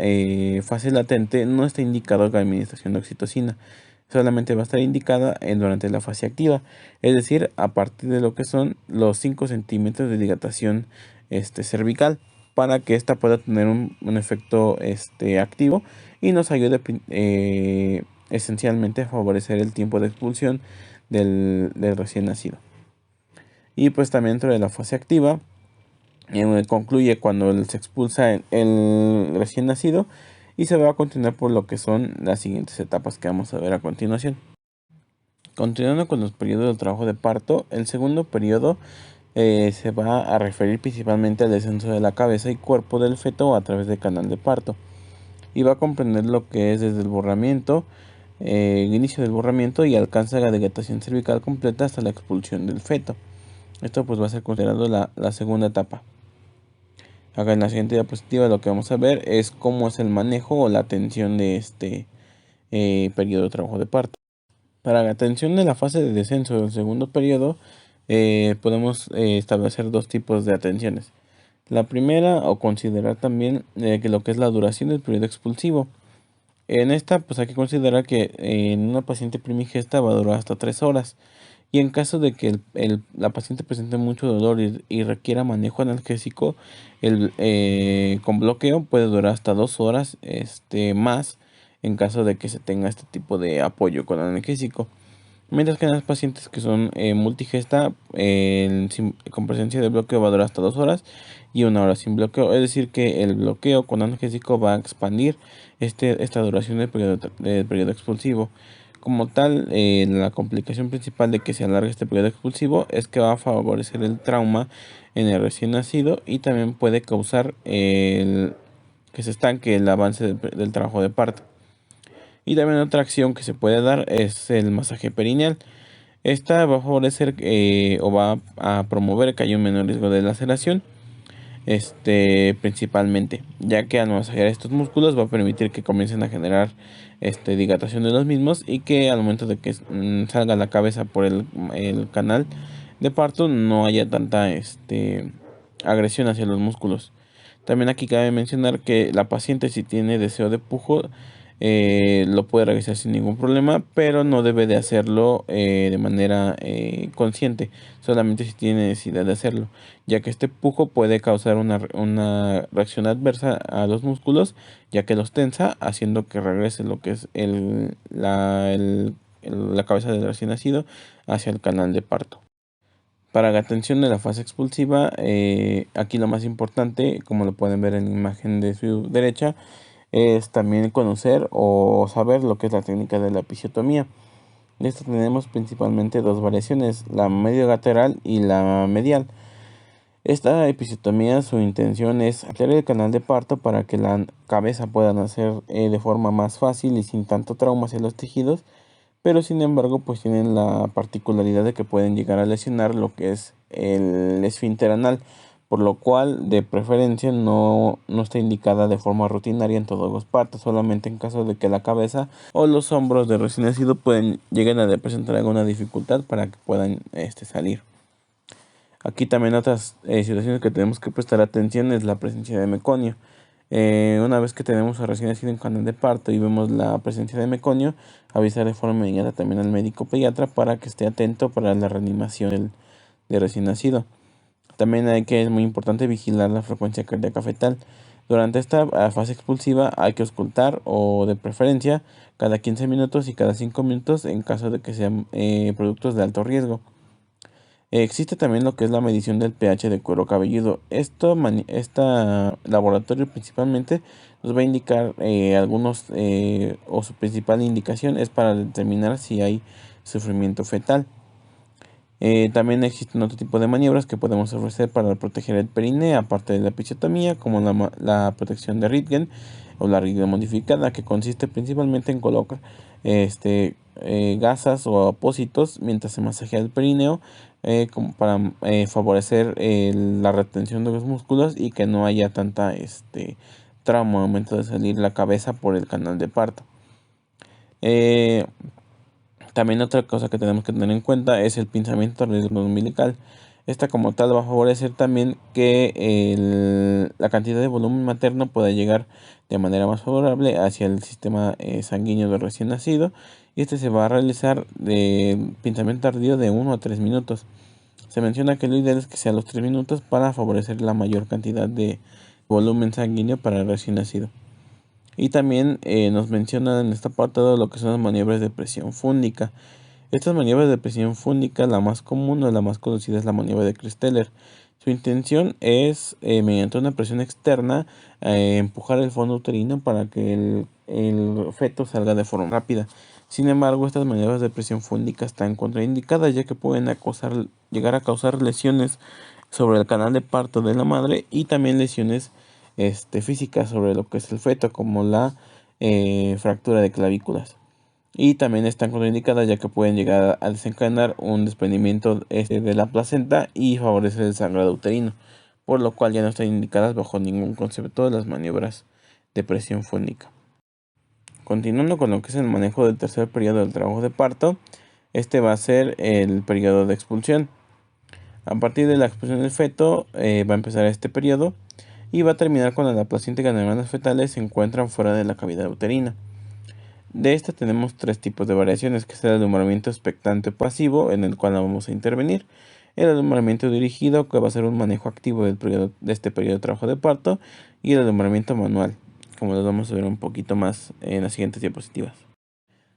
fase latente no está indicado la administración de oxitocina. Solamente va a estar indicada durante la fase activa, es decir, a partir de lo que son los 5 centímetros de dilatación cervical, para que ésta pueda tener un efecto activo y nos ayude esencialmente a favorecer el tiempo de expulsión del recién nacido. Y pues también dentro de la fase activa concluye cuando se expulsa el recién nacido y se va a continuar por lo que son las siguientes etapas que vamos a ver a continuación. Continuando con los periodos de trabajo de parto, el segundo periodo se va a referir principalmente al descenso de la cabeza y cuerpo del feto a través del canal de parto y va a comprender lo que es desde el borramiento, el inicio del borramiento y alcanza la dilatación cervical completa hasta la expulsión del feto. Esto pues va a ser considerado la segunda etapa. Acá en la siguiente diapositiva lo que vamos a ver es cómo es el manejo o la atención de este periodo de trabajo de parto. Para la atención de la fase de descenso del segundo periodo podemos establecer dos tipos de atenciones. La primera, o considerar también que lo que es la duración del periodo expulsivo. En esta pues hay que considerar que en una paciente primigesta va a durar hasta 3 horas. Y en caso de que la paciente presente mucho dolor y requiera manejo analgésico, con bloqueo puede durar hasta 2 horas más en caso de que se tenga este tipo de apoyo con analgésico. Mientras que en las pacientes que son multigesta, con presencia de bloqueo va a durar hasta 2 horas y 1 hora sin bloqueo. Es decir, que el bloqueo con analgésico va a expandir esta duración del periodo expulsivo. Como tal, la complicación principal de que se alargue este periodo expulsivo es que va a favorecer el trauma en el recién nacido y también puede causar que se estanque el avance del trabajo de parto. Y también otra acción que se puede dar es el masaje perineal. Esta va a favorecer o va a promover que haya un menor riesgo de laceración, principalmente, ya que al masajear estos músculos va a permitir que comiencen a generar dilatación de los mismos y que al momento de que salga la cabeza por el canal de parto no haya tanta agresión hacia los músculos. También aquí cabe mencionar que la paciente, si tiene deseo de pujo, lo puede realizar sin ningún problema, pero no debe de hacerlo de manera consciente, solamente si tiene necesidad de hacerlo, ya que este pujo puede causar una reacción adversa a los músculos, ya que los tensa, haciendo que regrese lo que es la cabeza del recién nacido hacia el canal de parto. Para la atención de la fase expulsiva, aquí lo más importante, como lo pueden ver en la imagen de su derecha, es también conocer o saber lo que es la técnica de la episiotomía. De esto tenemos principalmente dos variaciones, la mediolateral y la medial. Esta episiotomía, su intención es ampliar el canal de parto para que la cabeza pueda nacer de forma más fácil y sin tanto trauma hacia los tejidos, pero sin embargo pues tienen la particularidad de que pueden llegar a lesionar lo que es el esfínter anal, por lo cual de preferencia no está indicada de forma rutinaria en todos los partos, solamente en caso de que la cabeza o los hombros de recién nacido lleguen a presentar alguna dificultad para que puedan salir. Aquí también otras situaciones que tenemos que prestar atención es la presencia de meconio. Una vez que tenemos a recién nacido en canal de parto y vemos la presencia de meconio, avisar de forma inmediata también al médico pediatra para que esté atento para la reanimación del recién nacido. También es muy importante vigilar la frecuencia cardíaca fetal. Durante esta fase expulsiva hay que auscultar o de preferencia cada 15 minutos y cada 5 minutos en caso de que sean productos de alto riesgo. Existe también lo que es la medición del pH de cuero cabelludo. Este laboratorio principalmente nos va a indicar algunos o su principal indicación es para determinar si hay sufrimiento fetal. También existen otro tipo de maniobras que podemos ofrecer para proteger el perine, aparte de la episiotomía, como la protección de Röntgen o la Röntgen modificada, que consiste principalmente en colocar gasas o apósitos mientras se masajea el perineo, como para favorecer la retención de los músculos y que no haya tanta trauma al momento de salir la cabeza por el canal de parto. También otra cosa que tenemos que tener en cuenta es el pinzamiento del cordón umbilical. Esta como tal va a favorecer también que la cantidad de volumen materno pueda llegar de manera más favorable hacia el sistema sanguíneo del recién nacido. Y este se va a realizar de pinzamiento tardío de 1 a 3 minutos. Se menciona que lo ideal es que sea los 3 minutos para favorecer la mayor cantidad de volumen sanguíneo para el recién nacido. Y también nos menciona en esta parte lo que son las maniobras de presión fúndica. Estas maniobras de presión fúndica, la más común o la más conocida es la maniobra de Christeller. Su intención es, mediante una presión externa, empujar el fondo uterino para que el feto salga de forma rápida. Sin embargo, estas maniobras de presión fúndica están contraindicadas, ya que pueden llegar a causar lesiones sobre el canal de parto de la madre y también lesiones físicas sobre lo que es el feto, como la fractura de clavículas. Y también están contraindicadas ya que pueden llegar a desencadenar un desprendimiento de la placenta y favorecer el sangrado uterino, por lo cual ya no están indicadas bajo ningún concepto de las maniobras de presión fúndica. Continuando con lo que es el manejo del tercer periodo del trabajo de parto, este va a ser el periodo de expulsión. A partir de la expulsión del feto va a empezar este periodo y va a terminar cuando la placenta y las membranas fetales se encuentran fuera de la cavidad uterina. De esta tenemos tres tipos de variaciones, que es el alumbramiento expectante pasivo, en el cual vamos a intervenir, el alumbramiento dirigido, que va a ser un manejo activo de este periodo de trabajo de parto, y el alumbramiento manual, como lo vamos a ver un poquito más en las siguientes diapositivas.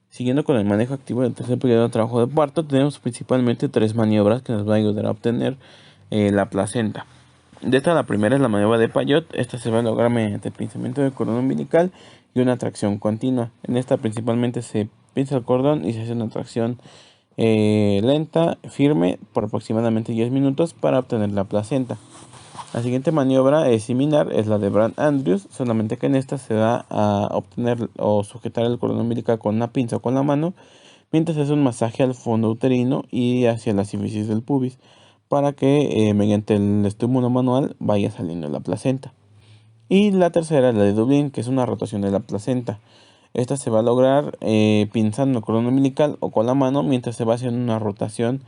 Siguiendo con el manejo activo del tercer periodo de trabajo de parto, tenemos principalmente tres maniobras que nos van a ayudar a obtener la placenta. De esta, la primera es la maniobra de Payot. Esta se va a lograr mediante el pinzamiento del cordón umbilical y una tracción continua. En esta principalmente se pinza el cordón y se hace una tracción lenta, firme, por aproximadamente 10 minutos para obtener la placenta. La siguiente maniobra es similar, es la de Brand Andrews, solamente que en esta se va a obtener o sujetar el cordón umbilical con una pinza o con la mano, mientras se hace un masaje al fondo uterino y hacia la sínfisis del pubis, para que mediante el estímulo manual vaya saliendo la placenta. Y la tercera es la de Dublín, que es una rotación de la placenta. Esta se va a lograr pinzando el cordón umbilical o con la mano mientras se va haciendo una rotación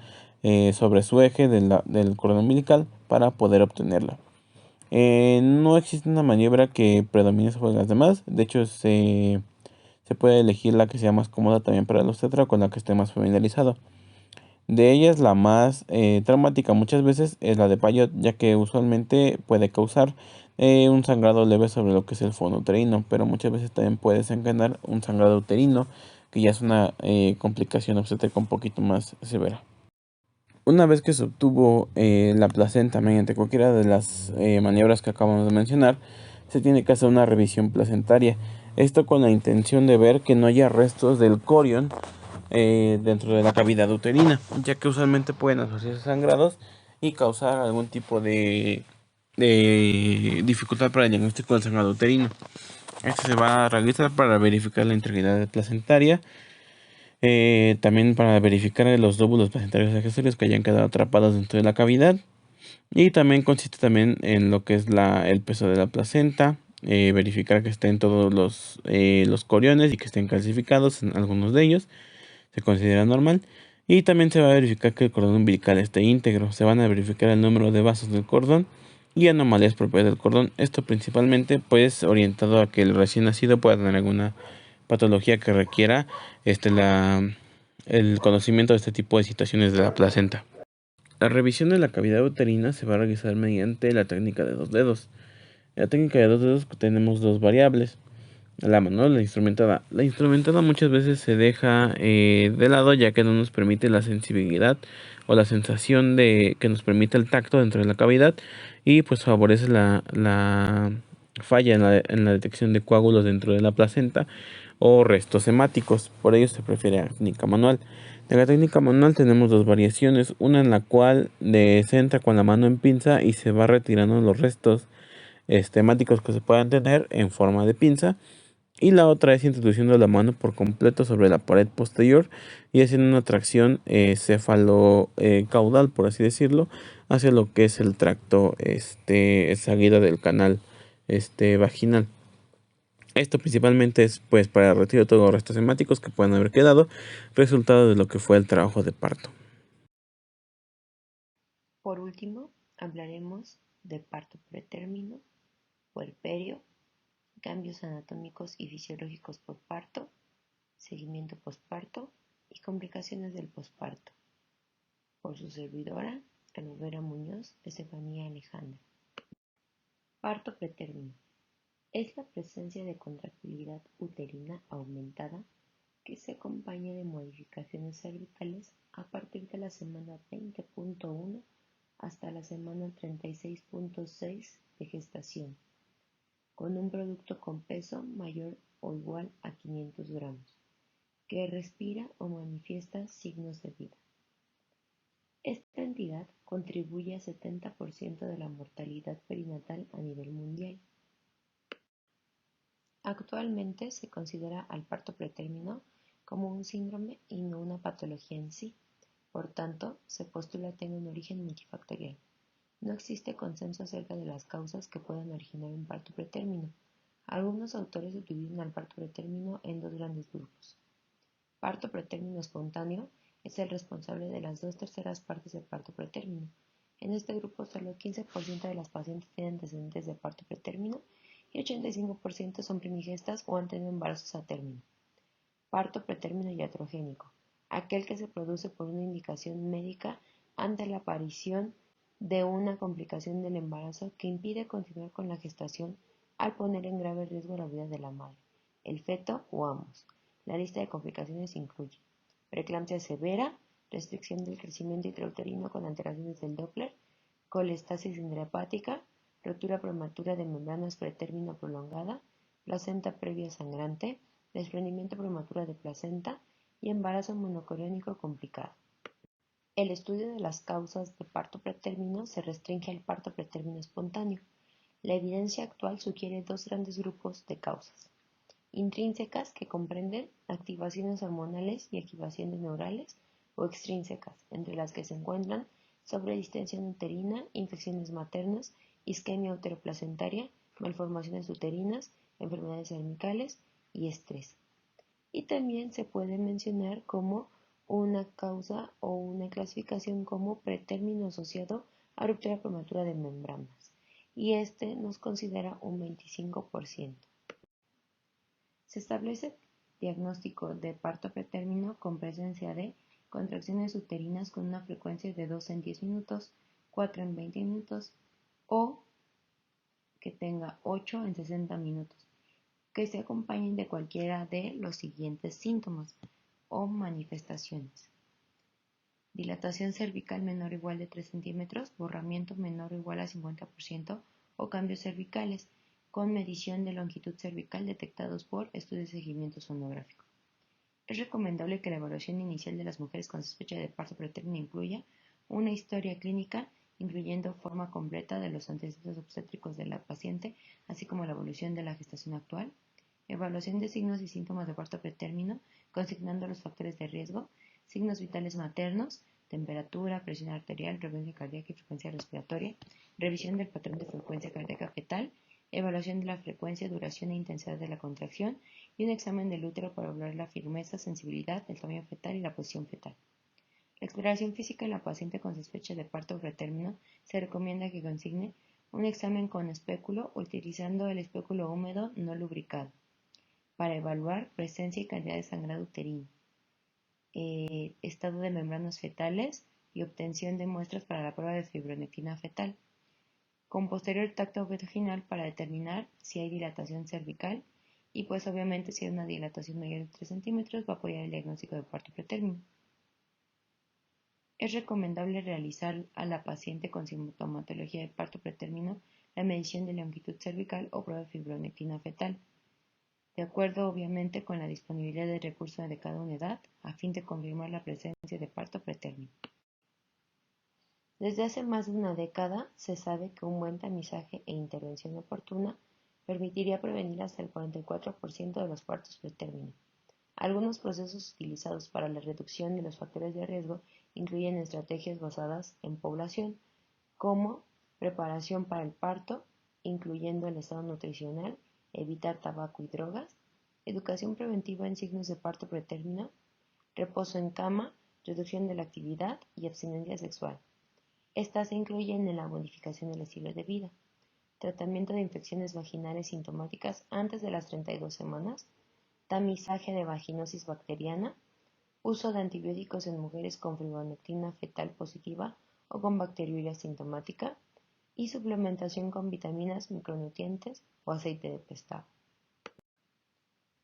sobre su eje del cordón umbilical para poder obtenerla. No existe una maniobra que predomine sobre las demás. De hecho, se puede elegir la que sea más cómoda también para el obstetra, con la que esté más familiarizado. De ellas, la más traumática muchas veces es la de Payot, ya que usualmente puede causar un sangrado leve sobre lo que es el fondo uterino, pero muchas veces también puede desencadenar un sangrado uterino, que ya es una complicación obstétrica un poquito más severa. Una vez que se obtuvo la placenta mediante cualquiera de las maniobras que acabamos de mencionar, se tiene que hacer una revisión placentaria. Esto con la intención de ver que no haya restos del corion dentro de la cavidad uterina, ya que usualmente pueden asociarse sangrados y causar algún tipo de dificultad para el diagnóstico del sangrado uterino. Esto se va a realizar para verificar la integridad placentaria, también para verificar los lóbulos placentarios accesorios que hayan quedado atrapados dentro de la cavidad, y también consiste también en lo que es el peso de la placenta, verificar que estén todos los coriones y que estén calcificados en algunos de ellos, se considera normal. Y también se va a verificar que el cordón umbilical esté íntegro. Se van a verificar el número de vasos del cordón y anomalías propias del cordón. Esto principalmente pues orientado a que el recién nacido pueda tener alguna patología que requiera el conocimiento de este tipo de situaciones de la placenta. La revisión de la cavidad uterina se va a realizar mediante la técnica de 2 dedos. En la técnica de 2 dedos tenemos dos variables. La manual, la instrumentada. La instrumentada muchas veces se deja de lado, ya que no nos permite la sensibilidad o la sensación de que nos permite el tacto dentro de la cavidad, y pues favorece la falla en la detección de coágulos dentro de la placenta o restos hemáticos. Por ello se prefiere la técnica manual. De la técnica manual tenemos dos variaciones, una en la cual se entra con la mano en pinza y se va retirando los restos hemáticos que se puedan tener en forma de pinza, y la otra es introduciendo la mano por completo sobre la pared posterior y haciendo una tracción cefalo-caudal, por así decirlo, hacia lo que es el tracto salida del canal vaginal. Esto principalmente es pues para el retiro de todos los restos hemáticos que puedan haber quedado, resultado de lo que fue el trabajo de parto. Por último, hablaremos de parto pretérmino, puerperio, cambios anatómicos y fisiológicos postparto, seguimiento postparto y complicaciones del postparto. Por su servidora, Canovera Muñoz, Estefanía Alejandra. Parto pretérmino. Es la presencia de contractilidad uterina aumentada que se acompaña de modificaciones cervicales a partir de la semana 20.1 hasta la semana 36.6 de gestación, con un producto con peso mayor o igual a 500 gramos, que respira o manifiesta signos de vida. Esta entidad contribuye a 70% de la mortalidad perinatal a nivel mundial. Actualmente se considera al parto pretérmino como un síndrome y no una patología en sí. Por tanto, se postula tenga un origen multifactorial. No existe consenso acerca de las causas que puedan originar un parto pretérmino. Algunos autores subdividen al parto pretérmino en dos grandes grupos. Parto pretérmino espontáneo es el responsable de las 2/3 partes del parto pretérmino. En este grupo, solo el 15% de las pacientes tienen antecedentes de parto pretérmino y 85% son primigestas o han tenido embarazos a término. Parto pretérmino iatrogénico, aquel que se produce por una indicación médica ante la aparición de una complicación del embarazo que impide continuar con la gestación al poner en grave riesgo la vida de la madre, el feto o ambos. La lista de complicaciones incluye preeclampsia severa, restricción del crecimiento intrauterino con alteraciones del Doppler, colestasis intrahepática, rotura prematura de membranas pretérmino prolongada, placenta previa sangrante, desprendimiento prematuro de placenta y embarazo monocoriónico complicado. El estudio de las causas de parto pretérmino se restringe al parto pretérmino espontáneo. La evidencia actual sugiere dos grandes grupos de causas. intrínsecas, que comprenden activaciones hormonales y activaciones neurales, o extrínsecas, entre las que se encuentran sobredistensión uterina, infecciones maternas, isquemia uteroplacentaria, malformaciones uterinas, enfermedades cervicales y estrés. Y también se puede mencionar como una causa o una clasificación como pretérmino asociado a ruptura prematura de membranas, y este nos considera un 25%. Se establece diagnóstico de parto pretérmino con presencia de contracciones uterinas con una frecuencia de 2 en 10 minutos, 4 en 20 minutos o que tenga 8 en 60 minutos, que se acompañen de cualquiera de los siguientes síntomas o manifestaciones: dilatación cervical menor o igual de 3 centímetros, borramiento menor o igual a 50% o cambios cervicales, con medición de longitud cervical detectados por estudios de seguimiento sonográfico. Es recomendable que la evaluación inicial de las mujeres con sospecha de parto pretérmino incluya una historia clínica, incluyendo forma completa de los antecedentes obstétricos de la paciente, así como la evolución de la gestación actual, evaluación de signos y síntomas de parto pretérmino, consignando los factores de riesgo, signos vitales maternos, temperatura, presión arterial, frecuencia cardíaca y frecuencia respiratoria, revisión del patrón de frecuencia cardíaca fetal, evaluación de la frecuencia, duración e intensidad de la contracción y un examen del útero para evaluar la firmeza, sensibilidad, el tamaño fetal y la posición fetal. La exploración física en la paciente con sospecha de parto pretérmino se recomienda que consigne un examen con espéculo utilizando el espéculo húmedo no lubricado para evaluar presencia y cantidad de sangrado uterino, estado de membranas fetales y obtención de muestras para la prueba de fibronectina fetal, con posterior tacto vaginal para determinar si hay dilatación cervical y pues obviamente si hay una dilatación mayor de 3 centímetros va a apoyar el diagnóstico de parto pretérmino. Es recomendable realizar a la paciente con sintomatología de parto pretérmino la medición de longitud cervical o prueba de fibronectina fetal, de acuerdo obviamente con la disponibilidad de recursos de cada unidad, a fin de confirmar la presencia de parto pretérmino. Desde hace más de una década se sabe que un buen tamizaje e intervención oportuna permitiría prevenir hasta el 44% de los partos pretérmino. Algunos procesos utilizados para la reducción de los factores de riesgo incluyen estrategias basadas en población, como preparación para el parto, incluyendo el estado nutricional, evitar tabaco y drogas, educación preventiva en signos de parto pretérmino, reposo en cama, reducción de la actividad y abstinencia sexual. Estas se incluyen en la modificación del estilo de vida, tratamiento de infecciones vaginales sintomáticas antes de las 32 semanas, tamizaje de vaginosis bacteriana, uso de antibióticos en mujeres con fibronectina fetal positiva o con bacteriuria sintomática y suplementación con vitaminas, micronutrientes o aceite de pescado.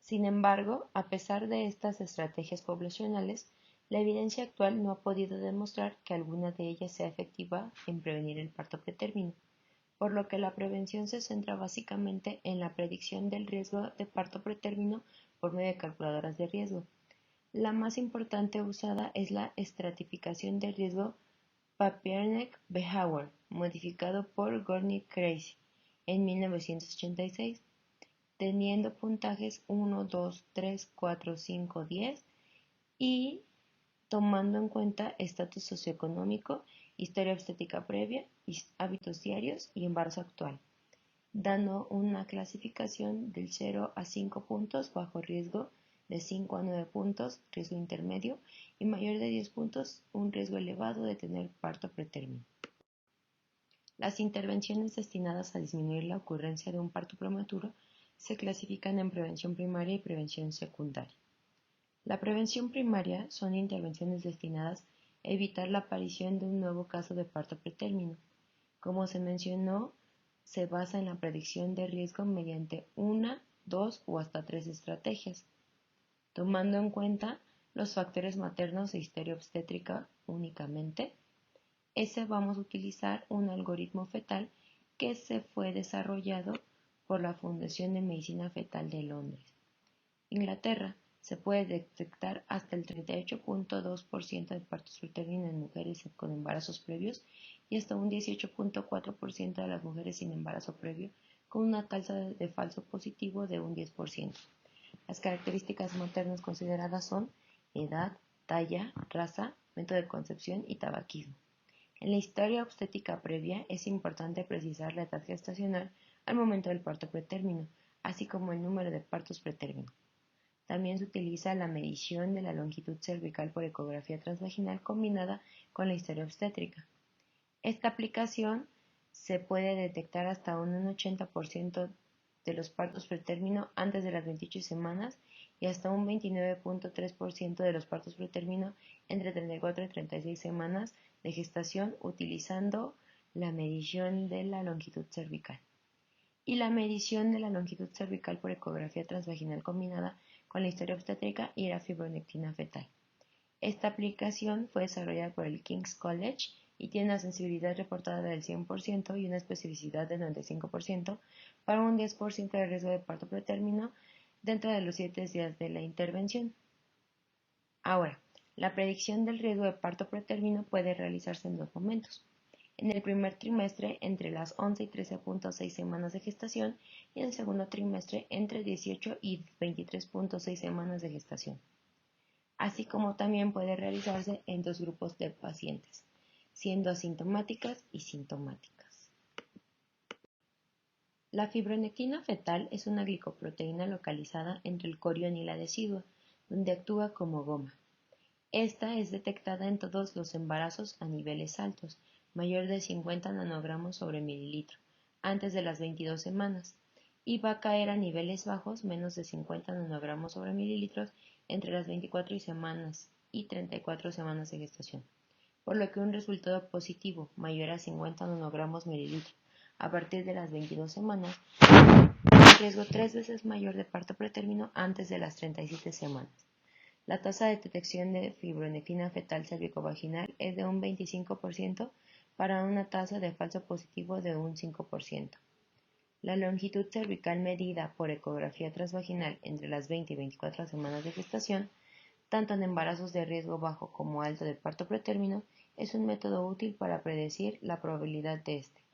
Sin embargo, a pesar de estas estrategias poblacionales, la evidencia actual no ha podido demostrar que alguna de ellas sea efectiva en prevenir el parto pretérmino, por lo que la prevención se centra básicamente en la predicción del riesgo de parto pretérmino por medio de calculadoras de riesgo. La más importante usada es la estratificación de riesgo Papiernik-Behauer, modificado por Gorny-Crazy en 1986, teniendo puntajes 1, 2, 3, 4, 5, 10 y tomando en cuenta estatus socioeconómico, historia obstétrica previa, hábitos diarios y embarazo actual, dando una clasificación del 0 a 5 puntos bajo riesgo, de 5 a 9 puntos riesgo intermedio y mayor de 10 puntos un riesgo elevado de tener parto pretérmino. Las intervenciones destinadas a disminuir la ocurrencia de un parto prematuro se clasifican en prevención primaria y prevención secundaria. La prevención primaria son intervenciones destinadas a evitar la aparición de un nuevo caso de parto pretérmino. Como se mencionó, se basa en la predicción de riesgo mediante una, dos o hasta tres estrategias, tomando en cuenta los factores maternos e historia obstétrica únicamente. Vamos a utilizar un algoritmo fetal que se fue desarrollado por la Fundación de Medicina Fetal de Londres. Inglaterra. Se puede detectar hasta el 38.2% de partos pretérminos en mujeres con embarazos previos y hasta un 18.4% de las mujeres sin embarazo previo, con una tasa de falso positivo de un 10%. Las características maternas consideradas son edad, talla, raza, método de concepción y tabaquismo. En la historia obstétrica previa es importante precisar la edad gestacional al momento del parto pretérmino, así como el número de partos pretérmino. También se utiliza la medición de la longitud cervical por ecografía transvaginal combinada con la historia obstétrica. Esta aplicación se puede detectar hasta un 80% de los partos pretérmino antes de las 28 semanas y hasta un 29.3% de los partos pretérmino entre 34 y 36 semanas de gestación utilizando la medición de la longitud cervical. Y la medición de la longitud cervical por ecografía transvaginal combinada con la historia obstétrica y la fibronectina fetal. Esta aplicación fue desarrollada por el King's College y tiene una sensibilidad reportada del 100% y una especificidad del 95% para un 10% de riesgo de parto pretérmino dentro de los 7 días de la intervención. Ahora, la predicción del riesgo de parto pretérmino puede realizarse en dos momentos. En el primer trimestre entre las 11 y 13.6 semanas de gestación y en el segundo trimestre entre 18 y 23.6 semanas de gestación. Así como también puede realizarse en dos grupos de pacientes, siendo asintomáticas y sintomáticas. La fibronectina fetal es una glicoproteína localizada entre el corión y la decidua, donde actúa como goma. Esta es detectada en todos los embarazos a niveles altos, mayor de 50 nanogramos sobre mililitro, antes de las 22 semanas, y va a caer a niveles bajos, menos de 50 nanogramos sobre mililitros, entre las 24 semanas y 34 semanas de gestación, por lo que un resultado positivo mayor a 50 nanogramos mililitro a partir de las 22 semanas un riesgo 3 veces mayor de parto pretérmino antes de las 37 semanas. La tasa de detección de fibronectina fetal cervicovaginal es de un 25% para una tasa de falso positivo de un 5%. La longitud cervical medida por ecografía transvaginal entre las 20 y 24 semanas de gestación, tanto en embarazos de riesgo bajo como alto de parto pretérmino, es un método útil para predecir la probabilidad de este.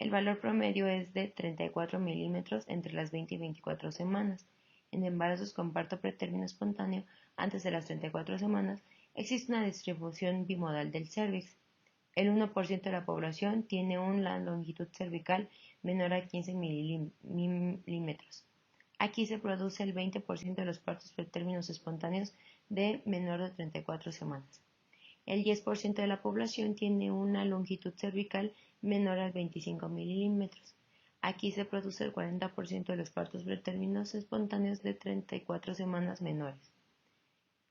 El valor promedio es de 34 milímetros entre las 20 y 24 semanas. En embarazos con parto pretérmino espontáneo antes de las 34 semanas existe una distribución bimodal del cérvix. El 1% de la población tiene una longitud cervical menor a 15 milímetros. Aquí se produce el 20% de los partos pretérminos espontáneos de menor de 34 semanas. El 10% de la población tiene una longitud cervical menor a 25 milímetros. Aquí se produce el 40% de los partos pretérminos espontáneos de 34 semanas menores.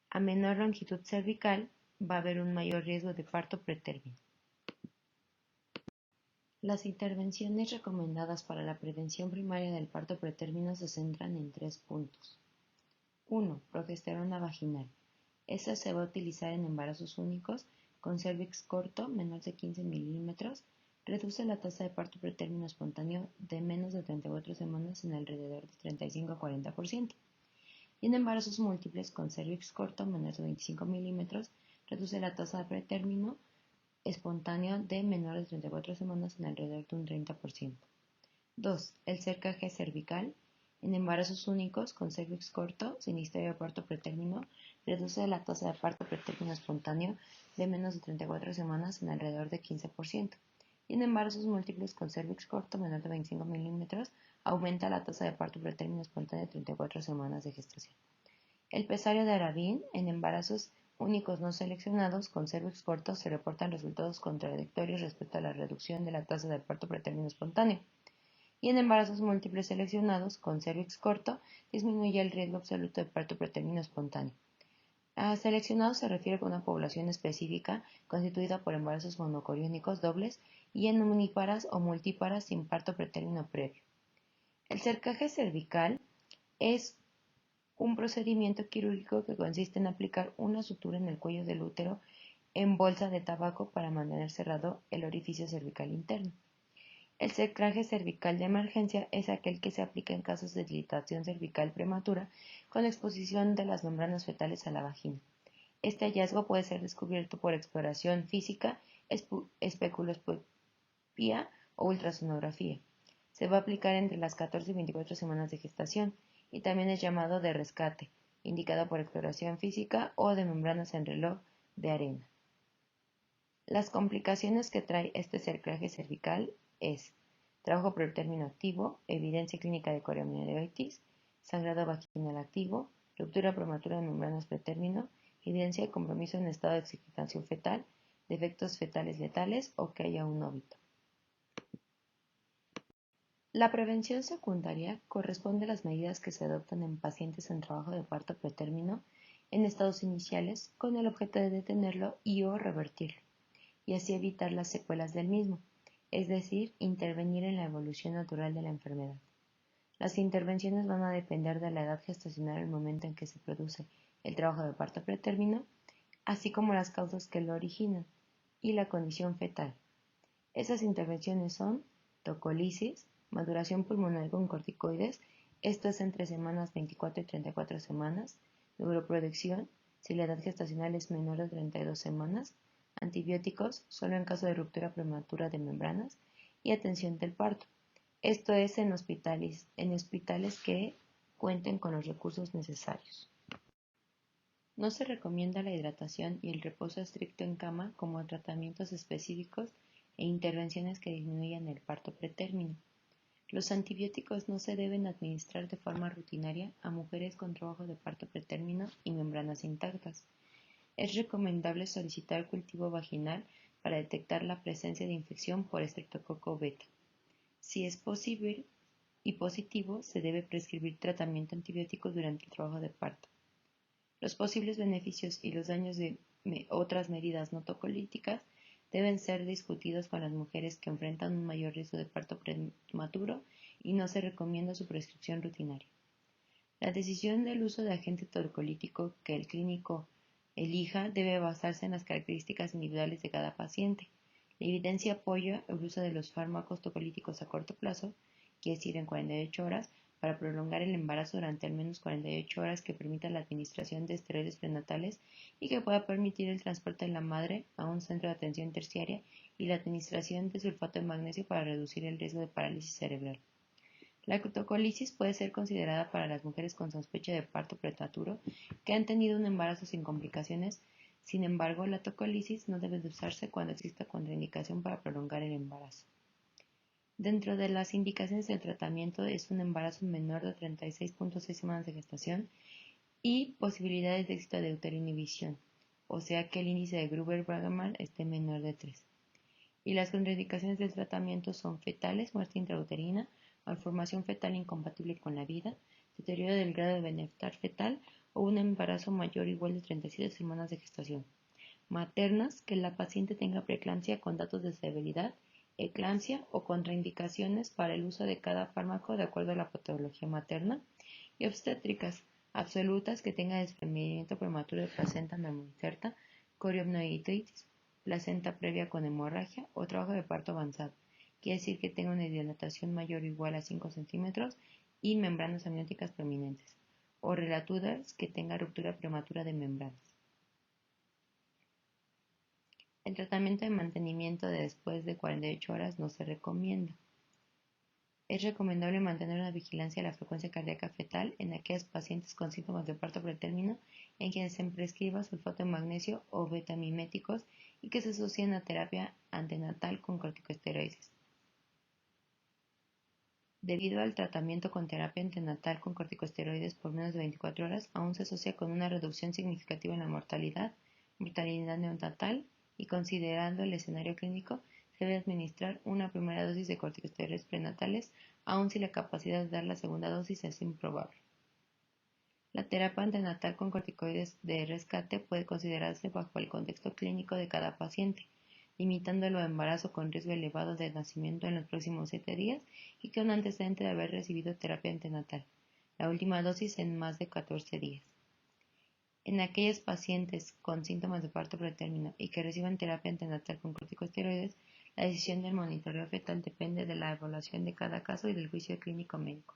A menor longitud cervical va a haber un mayor riesgo de parto pretérmino. Las intervenciones recomendadas para la prevención primaria del parto pretérmino se centran en 3 puntos. 1. Progesterona vaginal. Esta se va a utilizar en embarazos únicos con cérvix corto, menor de 15 milímetros, reduce la tasa de parto pretérmino espontáneo de menos de 34 semanas en alrededor de 35 a 40%. Y en embarazos múltiples con cérvix corto, menor de 25 milímetros, reduce la tasa de pretérmino espontáneo de menor de 34 semanas en alrededor de un 30%. 2. El cercaje cervical. En embarazos únicos con cérvix corto, sin historia de parto pretérmino, reduce la tasa de parto pretérmino espontáneo de menos de 34 semanas en alrededor de 15%. Y en embarazos múltiples con cérvix corto, menor de 25 milímetros, aumenta la tasa de parto pretérmino espontáneo de 34 semanas de gestación. El pesario de Arabin. En embarazos únicos no seleccionados con cérvix corto se reportan resultados contradictorios respecto a la reducción de la tasa de parto pretérmino espontáneo. Y en embarazos múltiples seleccionados con cérvix corto disminuye el riesgo absoluto de parto pretérmino espontáneo. A seleccionados se refiere a una población específica constituida por embarazos monocoriónicos dobles y en uníparas o multíparas sin parto pretérmino previo. El cercaje cervical es un procedimiento quirúrgico que consiste en aplicar una sutura en el cuello del útero en bolsa de tabaco para mantener cerrado el orificio cervical interno. El cercaje cervical de emergencia es aquel que se aplica en casos de dilatación cervical prematura con exposición de las membranas fetales a la vagina. Este hallazgo puede ser descubierto por exploración física, especuloscopía o ultrasonografía. Se va a aplicar entre las 14 y 24 semanas de gestación y también es llamado de rescate, indicado por exploración física o de membranas en reloj de arena. Las complicaciones que trae este cerclaje cervical es trabajo pretérmino activo, evidencia clínica de coriomielitis, sangrado vaginal activo, ruptura prematura de membranas pretérmino, evidencia de compromiso en estado de excitación fetal, defectos fetales letales o que haya un óbito. La prevención secundaria corresponde a las medidas que se adoptan en pacientes en trabajo de parto pretérmino en estados iniciales con el objeto de detenerlo y o revertirlo, y así evitar las secuelas del mismo, es decir, intervenir en la evolución natural de la enfermedad. Las intervenciones van a depender de la edad gestacional al momento en que se produce el trabajo de parto pretérmino, así como las causas que lo originan y la condición fetal. Esas intervenciones son tocolisis, maduración pulmonar con corticoides, esto es entre semanas 24 y 34 semanas, neuroprotección, si la edad gestacional es menor de 32 semanas, antibióticos, solo en caso de ruptura prematura de membranas, y atención del parto. Esto es en hospitales que cuenten con los recursos necesarios. No se recomienda la hidratación y el reposo estricto en cama como tratamientos específicos e intervenciones que disminuyan el parto pretérmino. Los antibióticos no se deben administrar de forma rutinaria a mujeres con trabajo de parto pretérmino y membranas intactas. Es recomendable solicitar cultivo vaginal para detectar la presencia de infección por estreptococo beta. Si es posible y positivo, se debe prescribir tratamiento antibiótico durante el trabajo de parto. Los posibles beneficios y los daños de otras medidas no tocolíticas deben ser discutidos con las mujeres que enfrentan un mayor riesgo de parto prematuro y no se recomienda su prescripción rutinaria. La decisión del uso de agente tocolítico que el clínico elija debe basarse en las características individuales de cada paciente. La evidencia apoya el uso de los fármacos tocolíticos a corto plazo, quiere decir en 48 horas, para prolongar el embarazo durante al menos 48 horas que permita la administración de esteroides prenatales y que pueda permitir el transporte de la madre a un centro de atención terciaria y la administración de sulfato de magnesio para reducir el riesgo de parálisis cerebral. La tocolisis puede ser considerada para las mujeres con sospecha de parto prematuro que han tenido un embarazo sin complicaciones. Sin embargo, la tocolisis no debe de usarse cuando exista contraindicación para prolongar el embarazo. Dentro de las indicaciones del tratamiento es un embarazo menor de 36.6 semanas de gestación y posibilidades de éxito de uteroinhibición, o sea que el índice de Gruber-Bragemann esté menor de 3. Y las contraindicaciones del tratamiento son fetales, muerte intrauterina, malformación fetal incompatible con la vida, deterioro del grado de bienestar fetal o un embarazo mayor o igual de 37 semanas de gestación. Maternas, que la paciente tenga preeclampsia con datos de severidad, eclampsia o contraindicaciones para el uso de cada fármaco de acuerdo a la patología materna, y obstétricas absolutas que tenga desprendimiento prematuro de placenta no inserta, coriomioiditis, placenta previa con hemorragia o trabajo de parto avanzado, quiere decir que tenga una dilatación mayor o igual a 5 centímetros y membranas amnióticas prominentes, o relaturas que tenga ruptura prematura de membranas. El tratamiento de mantenimiento de después de 48 horas no se recomienda. Es recomendable mantener una vigilancia de la frecuencia cardíaca fetal en aquellos pacientes con síntomas de parto pretérmino en quienes se prescriba sulfato de magnesio o betamiméticos y que se asocien a terapia antenatal con corticosteroides. Debido al tratamiento con terapia antenatal con corticosteroides por menos de 24 horas, aún se asocia con una reducción significativa en la mortalidad neonatal y considerando el escenario clínico, se debe administrar una primera dosis de corticosteroides prenatales, aun si la capacidad de dar la segunda dosis es improbable. La terapia antenatal con corticoides de rescate puede considerarse bajo el contexto clínico de cada paciente, limitándolo a embarazo con riesgo elevado de nacimiento en los próximos 7 días y con antecedente de haber recibido terapia antenatal, la última dosis en más de 14 días. En aquellos pacientes con síntomas de parto pretérmino y que reciban terapia antenatal con corticosteroides, la decisión del monitoreo fetal depende de la evaluación de cada caso y del juicio clínico médico,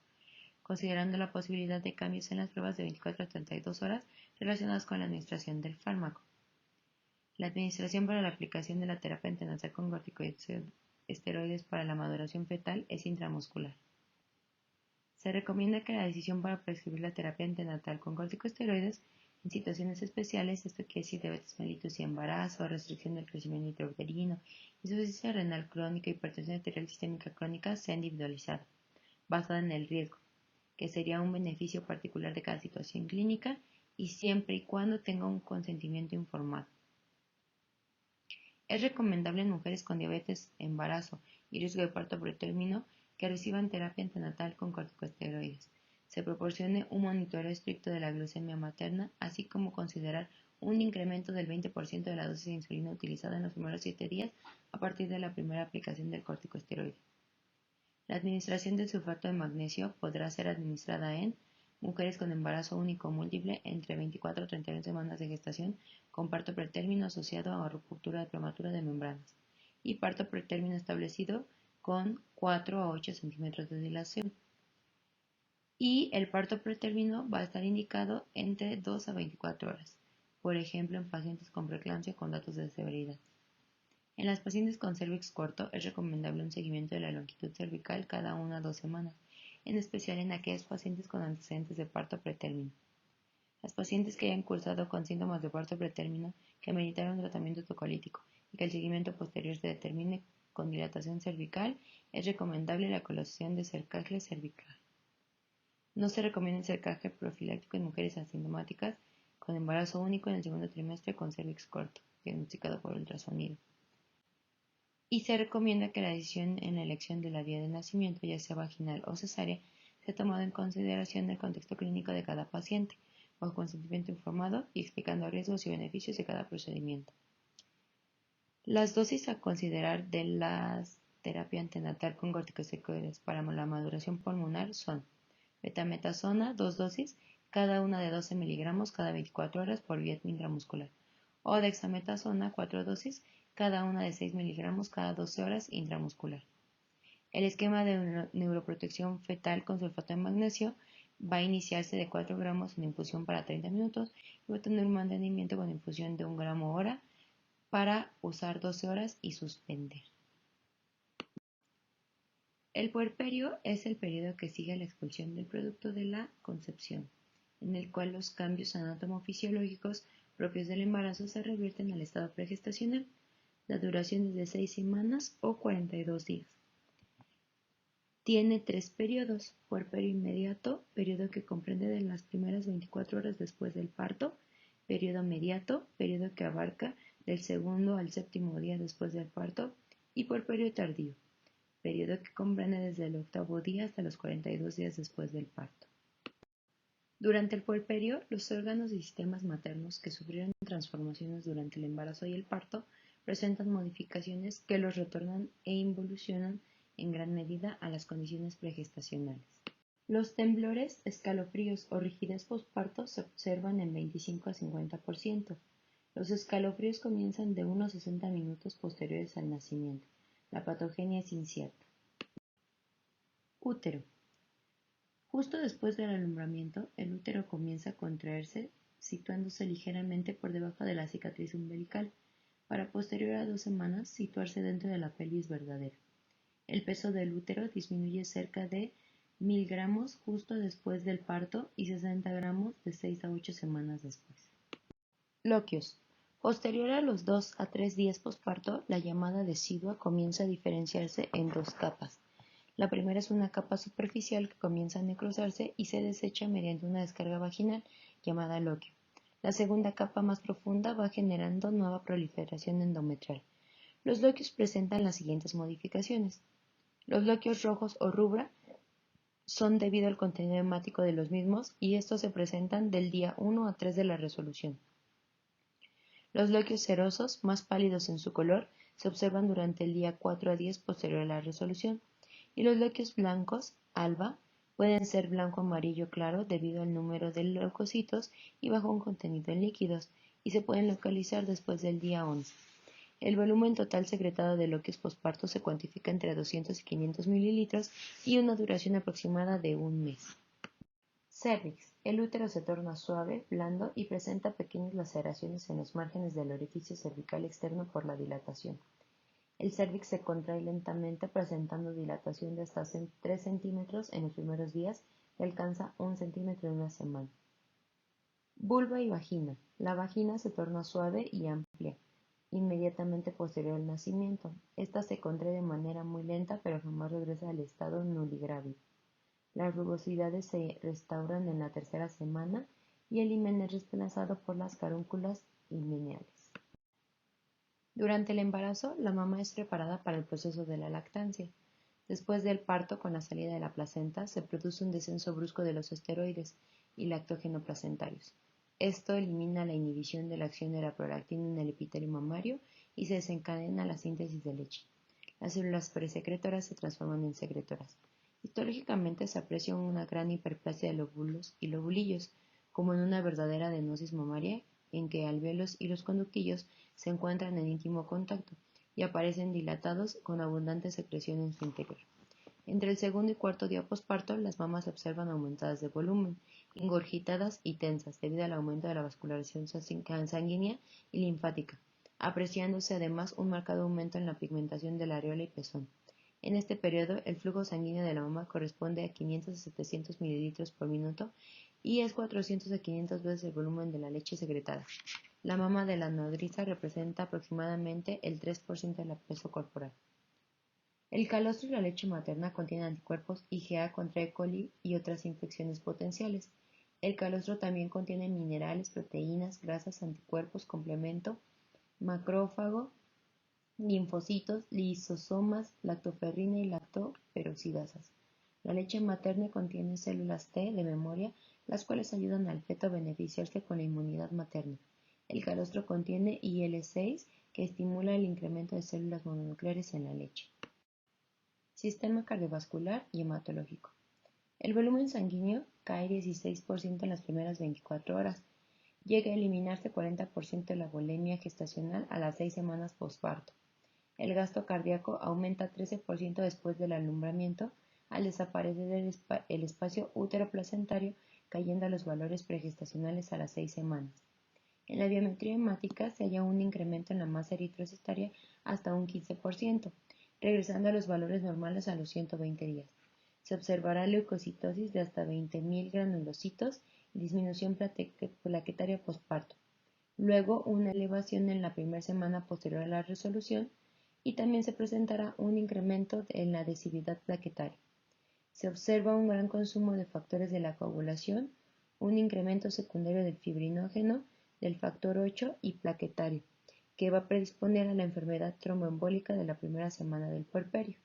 considerando la posibilidad de cambios en las pruebas de 24 a 32 horas relacionadas con la administración del fármaco. La administración para la aplicación de la terapia antenatal con corticosteroides para la maduración fetal es intramuscular. Se recomienda que la decisión para prescribir la terapia antenatal con corticosteroides en situaciones especiales, esto quiere decir diabetes mellitus y embarazo, restricción del crecimiento intrauterino, insuficiencia renal crónica, hipertensión arterial sistémica crónica, sea individualizada, basada en el riesgo, que sería un beneficio particular de cada situación clínica y siempre y cuando tenga un consentimiento informado. Es recomendable en mujeres con diabetes, embarazo y riesgo de parto pretérmino que reciban terapia antenatal con corticosteroides. Se proporcione un monitoreo estricto de la glucemia materna, así como considerar un incremento del 20% de la dosis de insulina utilizada en los primeros 7 días a partir de la primera aplicación del corticosteroide. La administración del sulfato de magnesio podrá ser administrada en mujeres con embarazo único o múltiple entre 24 a 31 semanas de gestación con parto pretérmino asociado a ruptura prematura de membranas y parto pretérmino establecido con 4 a 8 centímetros de dilación. Y el parto pretérmino va a estar indicado entre 2 a 24 horas, por ejemplo en pacientes con preeclampsia con datos de severidad. En las pacientes con cervix corto es recomendable un seguimiento de la longitud cervical cada 1 a 2 semanas, en especial en aquellas pacientes con antecedentes de parto pretérmino. Las pacientes que hayan cursado con síntomas de parto pretérmino que ameritaron tratamiento tocolítico y que el seguimiento posterior se determine con dilatación cervical, es recomendable la colocación de cercaje cervical. No se recomienda el cercaje profiláctico en mujeres asintomáticas con embarazo único en el segundo trimestre con cervix corto, diagnosticado por ultrasonido. Y se recomienda que la decisión en la elección de la vía de nacimiento, ya sea vaginal o cesárea, sea tomada en consideración el contexto clínico de cada paciente, bajo consentimiento informado y explicando riesgos y beneficios de cada procedimiento. Las dosis a considerar de la terapia antenatal con corticosteroides para la maduración pulmonar son betametasona, 2 dosis, cada una de 12 miligramos cada 24 horas por vía intramuscular, o dexametasona, 4 dosis, cada una de 6 miligramos cada 12 horas intramuscular. El esquema de neuroprotección fetal con sulfato de magnesio va a iniciarse de 4 gramos en infusión para 30 minutos y va a tener un mantenimiento con infusión de 1 gramo hora para usar 12 horas y suspender. El puerperio es el periodo que sigue a la expulsión del producto de la concepción, en el cual los cambios anatomofisiológicos propios del embarazo se revierten al estado pregestacional. La duración es de 6 semanas o 42 días. Tiene 3 periodos: puerperio inmediato, periodo que comprende de las primeras 24 horas después del parto; periodo mediato, periodo que abarca del segundo al séptimo día después del parto; y puerperio tardío, periodo que comprende desde el octavo día hasta los 42 días después del parto. Durante el puerperio, los órganos y sistemas maternos que sufrieron transformaciones durante el embarazo y el parto presentan modificaciones que los retornan e involucionan en gran medida a las condiciones pregestacionales. Los temblores, escalofríos o rigidez postparto se observan en 25 a 50%. Los escalofríos comienzan de 1 a 60 minutos posteriores al nacimiento. La patogenia es incierta. Útero. Justo después del alumbramiento, el útero comienza a contraerse, situándose ligeramente por debajo de la cicatriz umbilical, para posterior a 2 semanas situarse dentro de la pelvis verdadera. El peso del útero disminuye cerca de 1000 gramos justo después del parto y 60 gramos de 6 a 8 semanas después. Lóquios. Posterior a los 2 a 3 días posparto, la llamada decidua comienza a diferenciarse en 2 capas. La primera es una capa superficial que comienza a necrosarse y se desecha mediante una descarga vaginal llamada loquio. La segunda capa más profunda va generando nueva proliferación endometrial. Los loquios presentan las siguientes modificaciones. Los loquios rojos o rubra son debido al contenido hemático de los mismos y estos se presentan del día 1 a 3 de la resolución. Los loquios cerosos, más pálidos en su color, se observan durante el día 4 a 10 posterior a la resolución. Y los loquios blancos, alba, pueden ser blanco-amarillo claro debido al número de leucocitos y bajo un contenido en líquidos, y se pueden localizar después del día 11. El volumen total secretado de loquios posparto se cuantifica entre 200 y 500 mililitros y una duración aproximada de 1 mes. Cervix. El útero se torna suave, blando y presenta pequeñas laceraciones en los márgenes del orificio cervical externo por la dilatación. El cérvix se contrae lentamente presentando dilatación de hasta 3 centímetros en los primeros días y alcanza 1 centímetro en una semana. Vulva y vagina. La vagina se torna suave y amplia inmediatamente posterior al nacimiento. Esta se contrae de manera muy lenta pero jamás regresa al estado nulligrávido. Las rugosidades se restauran en la tercera semana y el himen es reemplazado por las carúnculas lineales. Durante el embarazo, la mamá es preparada para el proceso de la lactancia. Después del parto, con la salida de la placenta, se produce un descenso brusco de los esteroides y lactógeno placentarios. Esto elimina la inhibición de la acción de la prolactina en el epitelio mamario y se desencadena la síntesis de leche. Las células presecretoras se transforman en secretoras. Histológicamente se aprecia una gran hiperplasia de lóbulos y lobulillos, como en una verdadera adenosis mamaria, en que alvéolos y los conductillos se encuentran en íntimo contacto y aparecen dilatados con abundante secreción en su interior. Entre el segundo y cuarto día posparto, las mamas se observan aumentadas de volumen, ingurgitadas y tensas debido al aumento de la vascularización sanguínea y linfática, apreciándose además un marcado aumento en la pigmentación de la areola y pezón. En este periodo, el flujo sanguíneo de la mama corresponde a 500 a 700 mililitros por minuto y es 400 a 500 veces el volumen de la leche secretada. La mama de la nodriza representa aproximadamente el 3% del peso corporal. El calostro y la leche materna contienen anticuerpos IgA contra E. coli y otras infecciones potenciales. El calostro también contiene minerales, proteínas, grasas, anticuerpos, complemento, macrófago, linfocitos, lisosomas, lactoferrina y lactoperoxidasas. La leche materna contiene células T de memoria, las cuales ayudan al feto a beneficiarse con la inmunidad materna. El calostro contiene IL-6, que estimula el incremento de células mononucleares en la leche. Sistema cardiovascular y hematológico. El volumen sanguíneo cae 16% en las primeras 24 horas. Llega a eliminarse 40% de la volemia gestacional a las 6 semanas posparto. El gasto cardíaco aumenta 13% después del alumbramiento al desaparecer el espacio útero-placentario, cayendo a los valores pregestacionales a las 6 semanas. En la biometría hemática se halla un incremento en la masa eritrocitaria hasta un 15%, regresando a los valores normales a los 120 días. Se observará leucocitosis de hasta 20.000 granulocitos y disminución plaquetaria posparto. Luego, una elevación en la primera semana posterior a la resolución y también se presentará un incremento en la densidad plaquetaria. Se observa un gran consumo de factores de la coagulación, un incremento secundario del fibrinógeno, del factor 8 y plaquetario, que va a predisponer a la enfermedad tromboembólica de la primera semana del puerperio.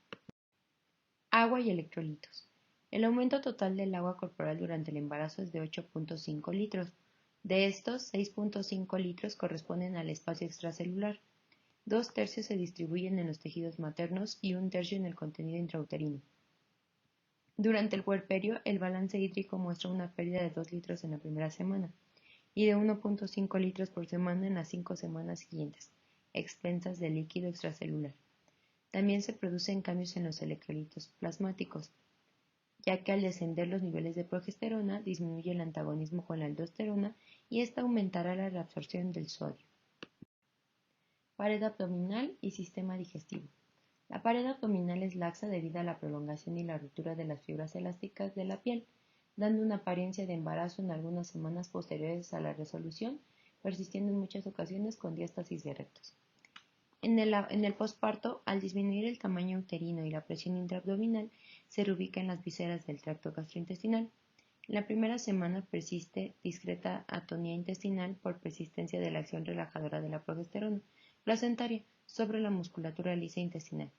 Agua y electrolitos. El aumento total del agua corporal durante el embarazo es de 8.5 litros. De estos, 6.5 litros corresponden al espacio extracelular. 2/3 se distribuyen en los tejidos maternos y 1/3 en el contenido intrauterino. Durante el puerperio, el balance hídrico muestra una pérdida de 2 litros en la primera semana y de 1.5 litros por semana en las 5 semanas siguientes, expensas de líquido extracelular. También se producen cambios en los electrolitos plasmáticos, ya que al descender los niveles de progesterona disminuye el antagonismo con la aldosterona y esta aumentará la reabsorción del sodio. Pared abdominal y sistema digestivo. La pared abdominal es laxa debido a la prolongación y la ruptura de las fibras elásticas de la piel, dando una apariencia de embarazo en algunas semanas posteriores a la resolución, persistiendo en muchas ocasiones con diástasis de rectos. En el posparto, al disminuir el tamaño uterino y la presión intraabdominal, se reubica en las vísceras del tracto gastrointestinal. En la primera semana persiste discreta atonía intestinal por persistencia de la acción relajadora de la progesterona placentaria sobre la musculatura lisa intestinal.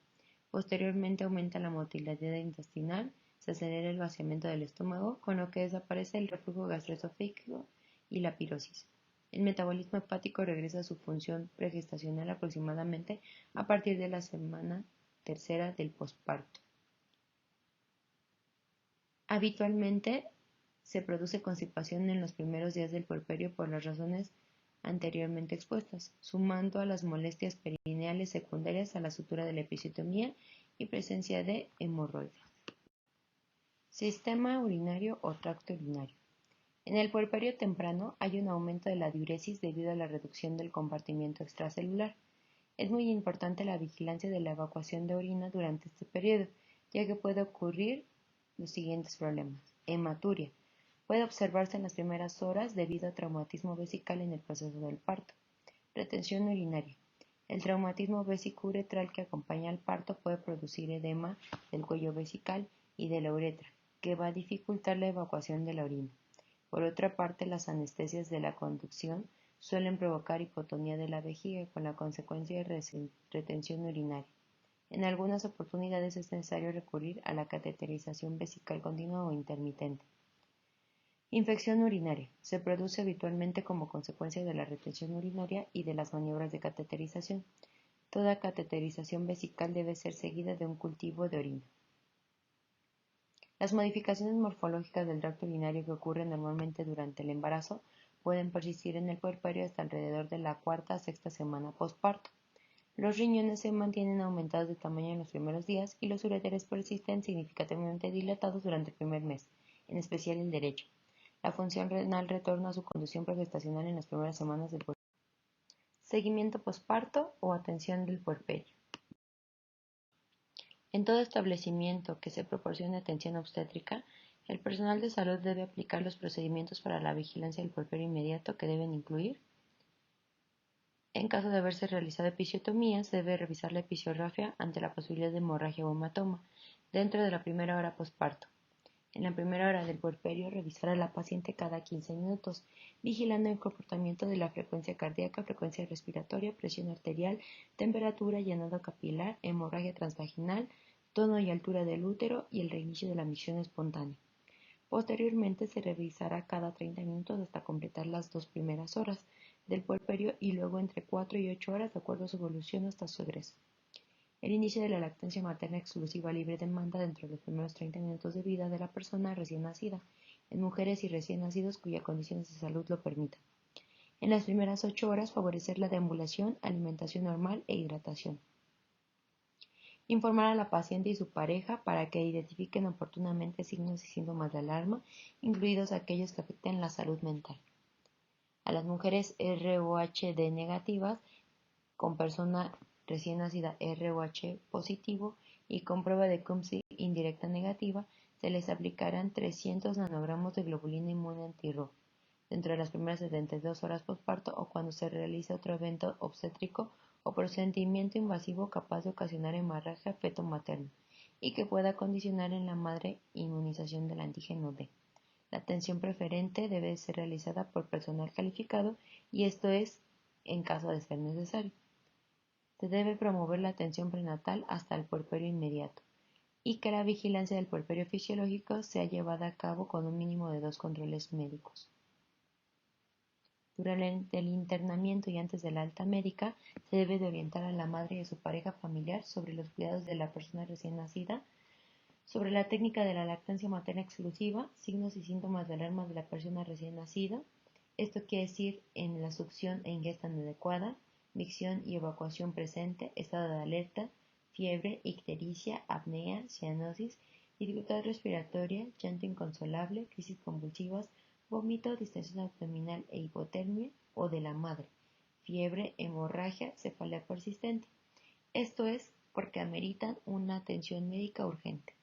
Posteriormente aumenta la motilidad intestinal, se acelera el vaciamiento del estómago, con lo que desaparece el reflujo gastroesofágico y la pirosis. El metabolismo hepático regresa a su función pregestacional aproximadamente a partir de la semana tercera del posparto. Habitualmente se produce constipación en los primeros días del puerperio por las razones anteriormente expuestas, sumando a las molestias perineales secundarias a la sutura de la episiotomía y presencia de hemorroides. Sistema urinario o tracto urinario. En el puerperio temprano hay un aumento de la diuresis debido a la reducción del compartimiento extracelular. Es muy importante la vigilancia de la evacuación de orina durante este periodo, ya que puede ocurrir los siguientes problemas. Hematuria. Puede observarse en las primeras horas debido a traumatismo vesical en el proceso del parto. Retención urinaria. El traumatismo vesico-uretral que acompaña al parto puede producir edema del cuello vesical y de la uretra, que va a dificultar la evacuación de la orina. Por otra parte, las anestesias de la conducción suelen provocar hipotonía de la vejiga con la consecuencia de retención urinaria. En algunas oportunidades es necesario recurrir a la cateterización vesical continua o intermitente. Infección urinaria. Se produce habitualmente como consecuencia de la retención urinaria y de las maniobras de cateterización. Toda cateterización vesical debe ser seguida de un cultivo de orina. Las modificaciones morfológicas del tracto urinario que ocurren normalmente durante el embarazo pueden persistir en el puerperio hasta alrededor de la cuarta a sexta semana posparto. Los riñones se mantienen aumentados de tamaño en los primeros días y los uréteres persisten significativamente dilatados durante el primer mes, en especial el derecho. La función renal retorna a su condición progestacional en las primeras semanas del puerperio. Seguimiento posparto o atención del puerperio. En todo establecimiento que se proporcione atención obstétrica, el personal de salud debe aplicar los procedimientos para la vigilancia del puerperio inmediato que deben incluir: en caso de haberse realizado episiotomía, se debe revisar la episiografía ante la posibilidad de hemorragia o hematoma dentro de la primera hora posparto. En la primera hora del puerperio, revisar a la paciente cada 15 minutos, vigilando el comportamiento de la frecuencia cardíaca, frecuencia respiratoria, presión arterial, temperatura, llenado capilar, hemorragia transvaginal, tono y altura del útero y el reinicio de la micción espontánea. Posteriormente se revisará cada 30 minutos hasta completar las 2 primeras horas del puerperio y luego entre 4 y 8 horas de acuerdo a su evolución hasta su egreso. El inicio de la lactancia materna exclusiva libre demanda dentro de los primeros 30 minutos de vida de la persona recién nacida, en mujeres y recién nacidos cuya condiciones de salud lo permitan. En las primeras 8 horas favorecer la deambulación, alimentación normal e hidratación. Informar a la paciente y su pareja para que identifiquen oportunamente signos y síntomas de alarma, incluidos aquellos que afecten la salud mental. A las mujeres ROHD negativas con persona recién nacida ROH positivo y con prueba de CUMSI indirecta negativa, se les aplicarán 300 nanogramos de globulina inmune anti-RO dentro de las primeras 72 horas posparto o cuando se realice otro evento obstétrico o procedimiento invasivo capaz de ocasionar hemorragia feto-materna y que pueda condicionar en la madre inmunización del antígeno D. La atención preferente debe ser realizada por personal calificado y esto es en caso de ser necesario. Se debe promover la atención prenatal hasta el puerperio inmediato y que la vigilancia del puerperio fisiológico sea llevada a cabo con un mínimo de 2 controles médicos. Durante el internamiento y antes de la alta médica, se debe de orientar a la madre y a su pareja familiar sobre los cuidados de la persona recién nacida, sobre la técnica de la lactancia materna exclusiva, signos y síntomas de alarma de la persona recién nacida. Esto quiere decir en la succión e ingesta inadecuada, micción y evacuación presente, estado de alerta, fiebre, ictericia, apnea, cianosis, dificultad respiratoria, llanto inconsolable, crisis convulsivas, vómito, distensión abdominal e hipotermia o de la madre, fiebre, hemorragia, cefalea persistente. Esto es porque ameritan una atención médica urgente.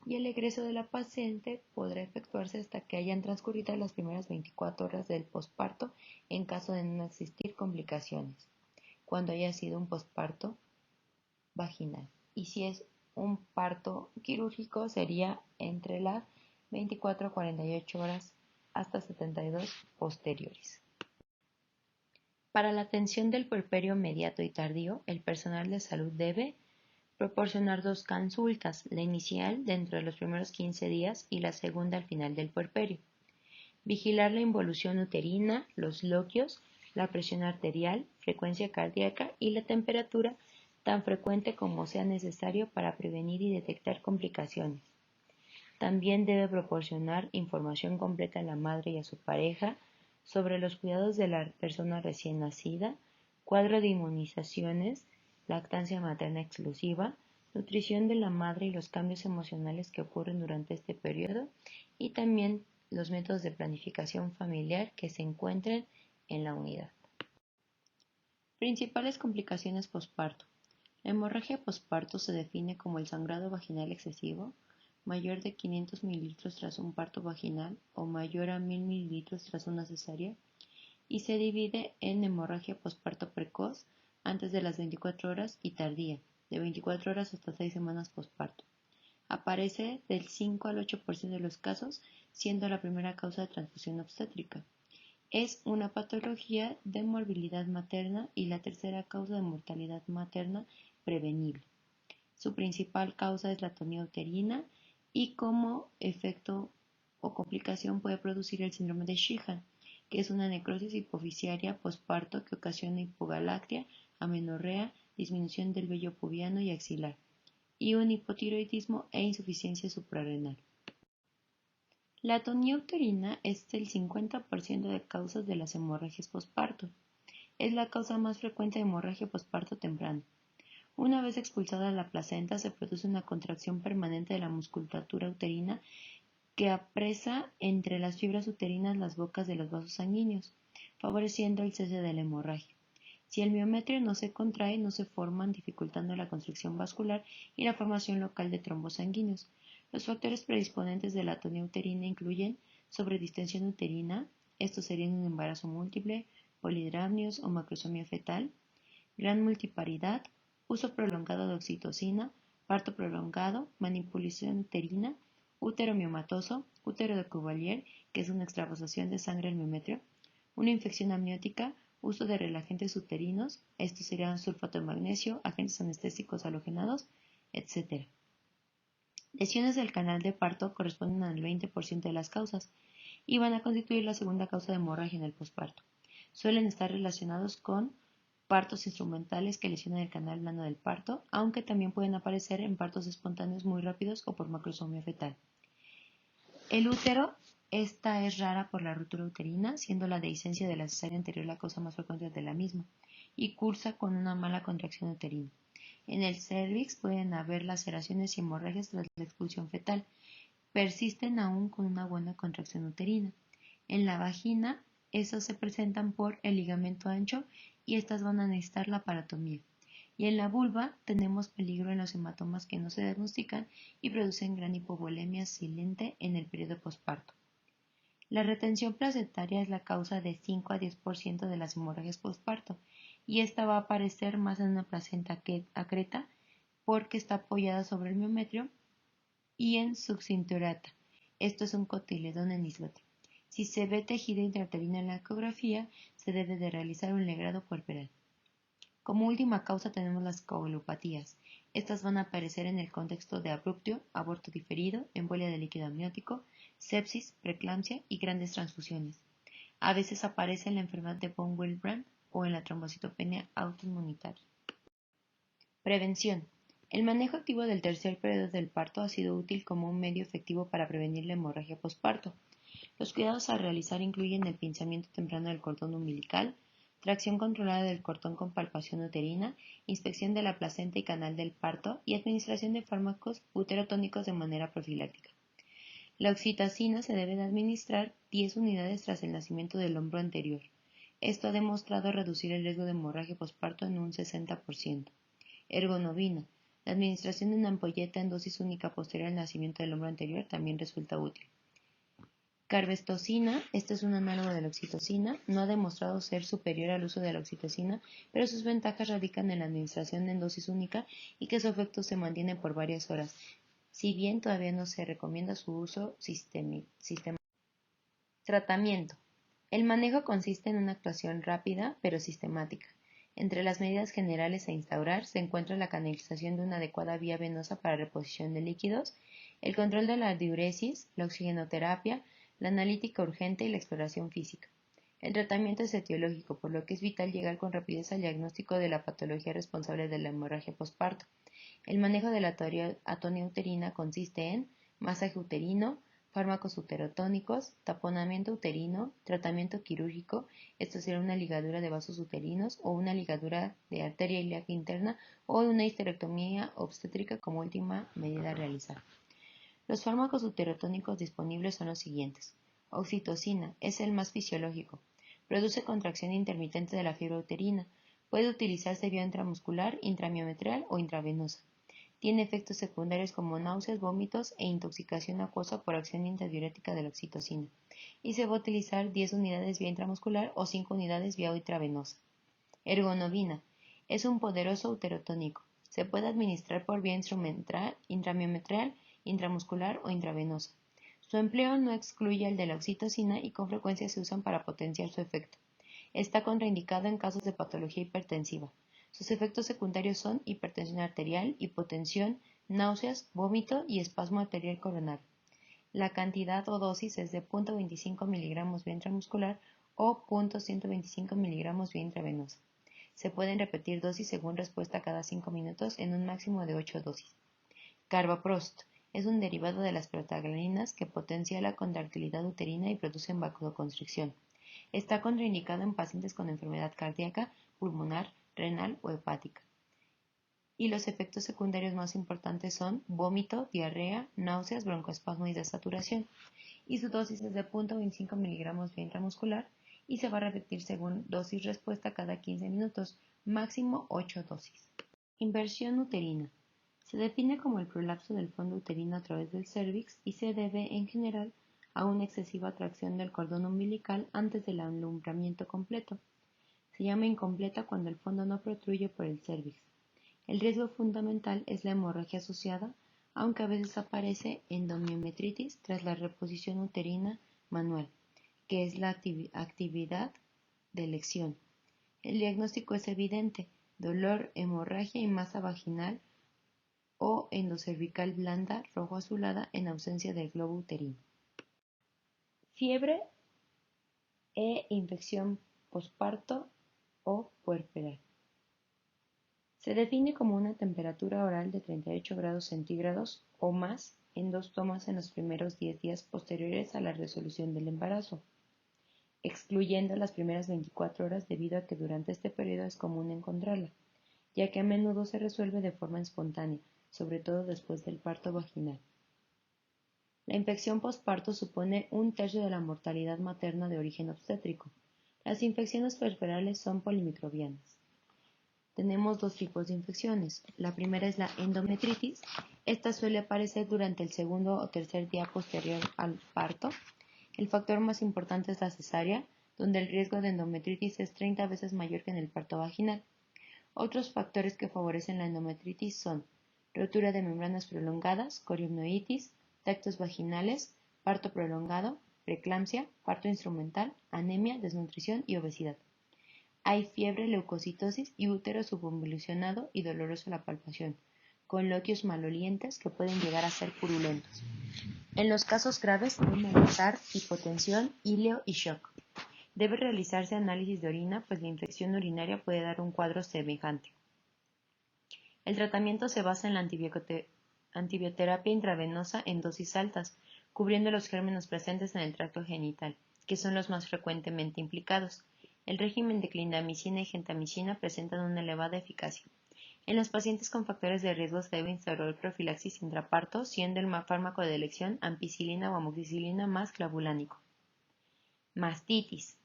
Y el egreso de la paciente podrá efectuarse hasta que hayan transcurrido las primeras 24 horas del posparto en caso de no existir complicaciones, cuando haya sido un posparto vaginal. Y si es un parto quirúrgico sería entre las 24 a 48 horas hasta 72 posteriores. Para la atención del puerperio inmediato y tardío, el personal de salud debe proporcionar 2 consultas, la inicial dentro de los primeros 15 días y la segunda al final del puerperio. Vigilar la involución uterina, los loquios, la presión arterial, frecuencia cardíaca y la temperatura tan frecuente como sea necesario para prevenir y detectar complicaciones. También debe proporcionar información completa a la madre y a su pareja sobre los cuidados de la persona recién nacida, cuadro de inmunizaciones, lactancia materna exclusiva, nutrición de la madre y los cambios emocionales que ocurren durante este periodo y también los métodos de planificación familiar que se encuentren en la unidad. Principales complicaciones posparto. La hemorragia posparto se define como el sangrado vaginal excesivo, mayor de 500 mililitros tras un parto vaginal o mayor a 1000 mililitros tras una cesárea, y se divide en hemorragia posparto precoz, antes de las 24 horas, y tardía, de 24 horas hasta 6 semanas posparto. Aparece del 5 al 8% de los casos, siendo la primera causa de transfusión obstétrica. Es una patología de morbilidad materna y la tercera causa de mortalidad materna prevenible. Su principal causa es la atonía uterina y como efecto o complicación puede producir el síndrome de Sheehan, que es una necrosis hipoficiaria posparto que ocasiona hipogalactia, amenorrea, disminución del vello pubiano y axilar, y un hipotiroidismo e insuficiencia suprarrenal. La atonía uterina es el 50% de causas de las hemorragias posparto. Es la causa más frecuente de hemorragia posparto temprana. Una vez expulsada la placenta, se produce una contracción permanente de la musculatura uterina que apresa entre las fibras uterinas las bocas de los vasos sanguíneos, favoreciendo el cese de la hemorragia. Si el miometrio no se contrae, no se forman, dificultando la constricción vascular y la formación local de trombos sanguíneos. Los factores predisponentes de la atonía uterina incluyen sobredistensión uterina, esto sería un embarazo múltiple, polidramnios o macrosomía fetal, gran multiparidad, uso prolongado de oxitocina, parto prolongado, manipulación uterina, útero miomatoso, útero de Cuvelier, que es una extravasación de sangre al miometrio, una infección amniótica, uso de relajantes uterinos, estos serían sulfato de magnesio, agentes anestésicos halogenados, etc. Lesiones del canal de parto corresponden al 20% de las causas y van a constituir la segunda causa de hemorragia en el posparto. Suelen estar relacionados con partos instrumentales que lesionan el canal blando del parto, aunque también pueden aparecer en partos espontáneos muy rápidos o por macrosomía fetal. El útero, esta es rara por la ruptura uterina, siendo la dehiscencia de la cesárea anterior la causa más frecuente de la misma, y cursa con una mala contracción uterina. En el cervix pueden haber laceraciones y hemorragias tras la expulsión fetal. Persisten aún con una buena contracción uterina. En la vagina, estos se presentan por el ligamento ancho y estas van a necesitar la paratomía. Y en la vulva tenemos peligro en los hematomas que no se diagnostican y producen gran hipovolemia silente en el periodo posparto. La retención placentaria es la causa de 5 a 10% de las hemorragias posparto y esta va a aparecer más en una placenta acreta porque está apoyada sobre el miometrio y en subcinturata. Esto es un cotiledón en islote. Si se ve tejido intrauterino en la ecografía, se debe de realizar un legrado puerperal. Como última causa tenemos las coagulopatías. Estas van a aparecer en el contexto de abruptio, aborto diferido, embolia de líquido amniótico, sepsis, preeclampsia y grandes transfusiones. A veces aparece en la enfermedad de von Willebrand o en la trombocitopenia autoinmunitaria. Prevención. El manejo activo del tercer periodo del parto ha sido útil como un medio efectivo para prevenir la hemorragia posparto. Los cuidados a realizar incluyen el pinzamiento temprano del cordón umbilical, tracción controlada del cordón con palpación uterina, inspección de la placenta y canal del parto y administración de fármacos uterotónicos de manera profiláctica. La oxitocina se debe de administrar 10 unidades tras el nacimiento del hombro anterior. Esto ha demostrado reducir el riesgo de hemorragia posparto en un 60%. Ergonovina. La administración de una ampolleta en dosis única posterior al nacimiento del hombro anterior también resulta útil. Carbestocina, este es un análogo de la oxitocina, no ha demostrado ser superior al uso de la oxitocina, pero sus ventajas radican en la administración en dosis única y que su efecto se mantiene por varias horas, si bien todavía no se recomienda su uso sistemático. Tratamiento. El manejo consiste en una actuación rápida pero sistemática. Entre las medidas generales a instaurar se encuentra la canalización de una adecuada vía venosa para reposición de líquidos, el control de la diuresis, la oxigenoterapia, la analítica urgente y la exploración física. El tratamiento es etiológico, por lo que es vital llegar con rapidez al diagnóstico de la patología responsable de la hemorragia posparto. El manejo de la atonía uterina consiste en masaje uterino, fármacos uterotónicos, taponamiento uterino, tratamiento quirúrgico, esto será una ligadura de vasos uterinos o una ligadura de arteria ilíaca interna o una histerectomía obstétrica como última medida a realizar. Los fármacos uterotónicos disponibles son los siguientes. Oxitocina es el más fisiológico. Produce contracción intermitente de la fibra uterina. Puede utilizarse vía intramuscular, intramiometral o intravenosa. Tiene efectos secundarios como náuseas, vómitos e intoxicación acuosa por acción antidiurética de la oxitocina. Y se va a utilizar 10 unidades vía intramuscular o 5 unidades vía intravenosa. Ergonovina. Es un poderoso uterotónico. Se puede administrar por vía intramiometral, intramuscular o intravenosa. Su empleo no excluye el de la oxitocina y con frecuencia se usan para potenciar su efecto. Está contraindicado en casos de patología hipertensiva. Sus efectos secundarios son hipertensión arterial, hipotensión, náuseas, vómito y espasmo arterial coronario. La cantidad o dosis es de 0.25 mg vía intramuscular o 0.125 mg vía intravenosa. Se pueden repetir dosis según respuesta cada 5 minutos en un máximo de 8 dosis. Carbaprost es un derivado de las prostaglandinas que potencia la contractilidad uterina y produce vasoconstricción. Está contraindicado en pacientes con enfermedad cardíaca, pulmonar, renal o hepática. Y los efectos secundarios más importantes son vómito, diarrea, náuseas, broncoespasmo y desaturación. Y su dosis es de 0.25 mg vía intramuscular y se va a repetir según dosis respuesta cada 15 minutos, máximo 8 dosis. Inversión uterina. Se define como el prolapso del fondo uterino a través del cérvix y se debe, en general, a una excesiva tracción del cordón umbilical antes del alumbramiento completo. Se llama incompleta cuando el fondo no protruye por el cérvix. El riesgo fundamental es la hemorragia asociada, aunque a veces aparece endomiometritis tras la reposición uterina manual, que es la actividad de elección. El diagnóstico es evidente: dolor, hemorragia y masa vaginal o endocervical blanda rojo azulada en ausencia del globo uterino. Fiebre e infección posparto o puerperal. Se define como una temperatura oral de 38 grados centígrados o más en 2 tomas en los primeros 10 días posteriores a la resolución del embarazo, excluyendo las primeras 24 horas debido a que durante este periodo es común encontrarla, ya que a menudo se resuelve de forma espontánea, sobre todo después del parto vaginal. La infección posparto supone 1/3 de la mortalidad materna de origen obstétrico. Las infecciones puerperales son polimicrobianas. Tenemos 2 tipos de infecciones. La primera es la endometritis. Esta suele aparecer durante el segundo o tercer día posterior al parto. El factor más importante es la cesárea, donde el riesgo de endometritis es 30 veces mayor que en el parto vaginal. Otros factores que favorecen la endometritis son rotura de membranas prolongadas, coriomioitis, tractos vaginales, parto prolongado, preeclampsia, parto instrumental, anemia, desnutrición y obesidad. Hay fiebre, leucocitosis y útero subinvolucionado y doloroso a la palpación, con loquios malolientes que pueden llegar a ser purulentos. En los casos graves hay malestar, hipotensión, ileo y shock. Debe realizarse análisis de orina, pues la infección urinaria puede dar un cuadro semejante. El tratamiento se basa en la antibioterapia intravenosa en dosis altas, cubriendo los gérmenes presentes en el tracto genital, que son los más frecuentemente implicados. El régimen de clindamicina y gentamicina presentan una elevada eficacia. En los pacientes con factores de riesgo se debe instaurar profilaxis intraparto, siendo el fármaco de elección ampicilina o amoxicilina más clavulánico. Mastitis.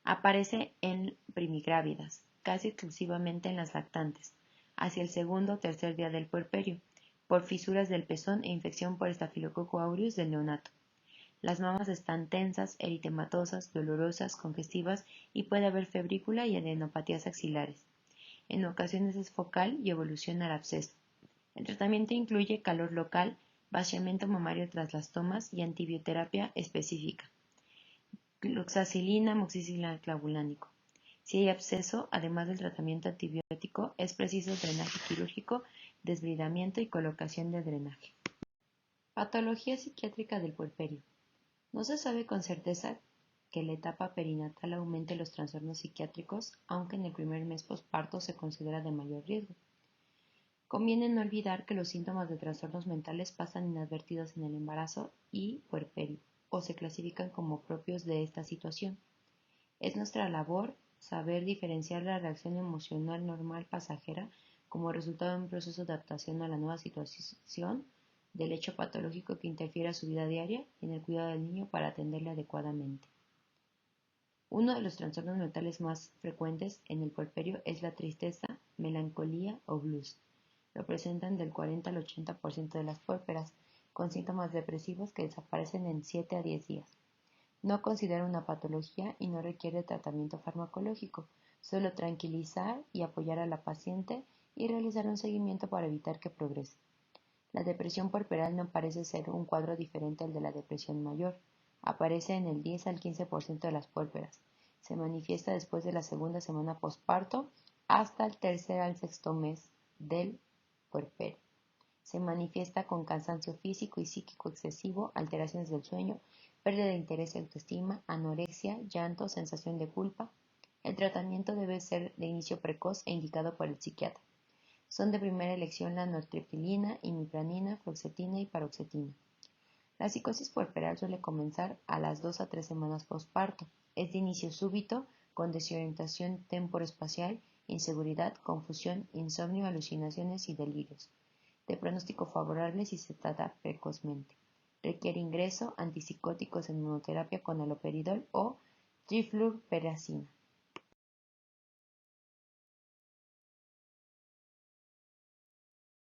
Aparece en primigrávidas, casi exclusivamente en las lactantes, hacia el segundo o tercer día del puerperio, por fisuras del pezón e infección por Staphylococcus aureus del neonato. Las mamas están tensas, eritematosas, dolorosas, congestivas y puede haber febrícula y adenopatías axilares. En ocasiones es focal y evoluciona al absceso. El tratamiento incluye calor local, vaciamiento mamario tras las tomas y antibioterapia específica. Cloxacilina, amoxicilina clavulánico. Si hay absceso, además del tratamiento antibiótico, es preciso drenaje quirúrgico, desbridamiento y colocación de drenaje. Patología psiquiátrica del puerperio. No se sabe con certeza que la etapa perinatal aumente los trastornos psiquiátricos, aunque en el primer mes posparto se considera de mayor riesgo. Conviene no olvidar que los síntomas de trastornos mentales pasan inadvertidos en el embarazo y puerperio, o se clasifican como propios de esta situación. Es nuestra labor saber diferenciar la reacción emocional normal pasajera como resultado de un proceso de adaptación a la nueva situación del hecho patológico que interfiere a su vida diaria y en el cuidado del niño para atenderle adecuadamente. Uno de los trastornos mentales más frecuentes en el puerperio es la tristeza, melancolía o blues. Lo presentan del 40 al 80% de las puérperas, con síntomas depresivos que desaparecen en 7 a 10 días. No considera una patología y no requiere tratamiento farmacológico, solo tranquilizar y apoyar a la paciente y realizar un seguimiento para evitar que progrese. La depresión puerperal no parece ser un cuadro diferente al de la depresión mayor. Aparece en el 10 al 15% de las puérperas. Se manifiesta después de la segunda semana posparto hasta el tercer al sexto mes del puerperio. Se manifiesta con cansancio físico y psíquico excesivo, alteraciones del sueño, pérdida de interés y autoestima, anorexia, llanto, sensación de culpa. El tratamiento debe ser de inicio precoz e indicado por el psiquiatra. Son de primera elección la nortriptilina, imipramina, fluoxetina y paroxetina. La psicosis puerperal suele comenzar a las 2 a 3 semanas posparto. Es de inicio súbito, con desorientación temporoespacial, inseguridad, confusión, insomnio, alucinaciones y delirios. De pronóstico favorable si se trata precozmente. Requiere ingreso, antipsicóticos en monoterapia con haloperidol o trifluoperacina.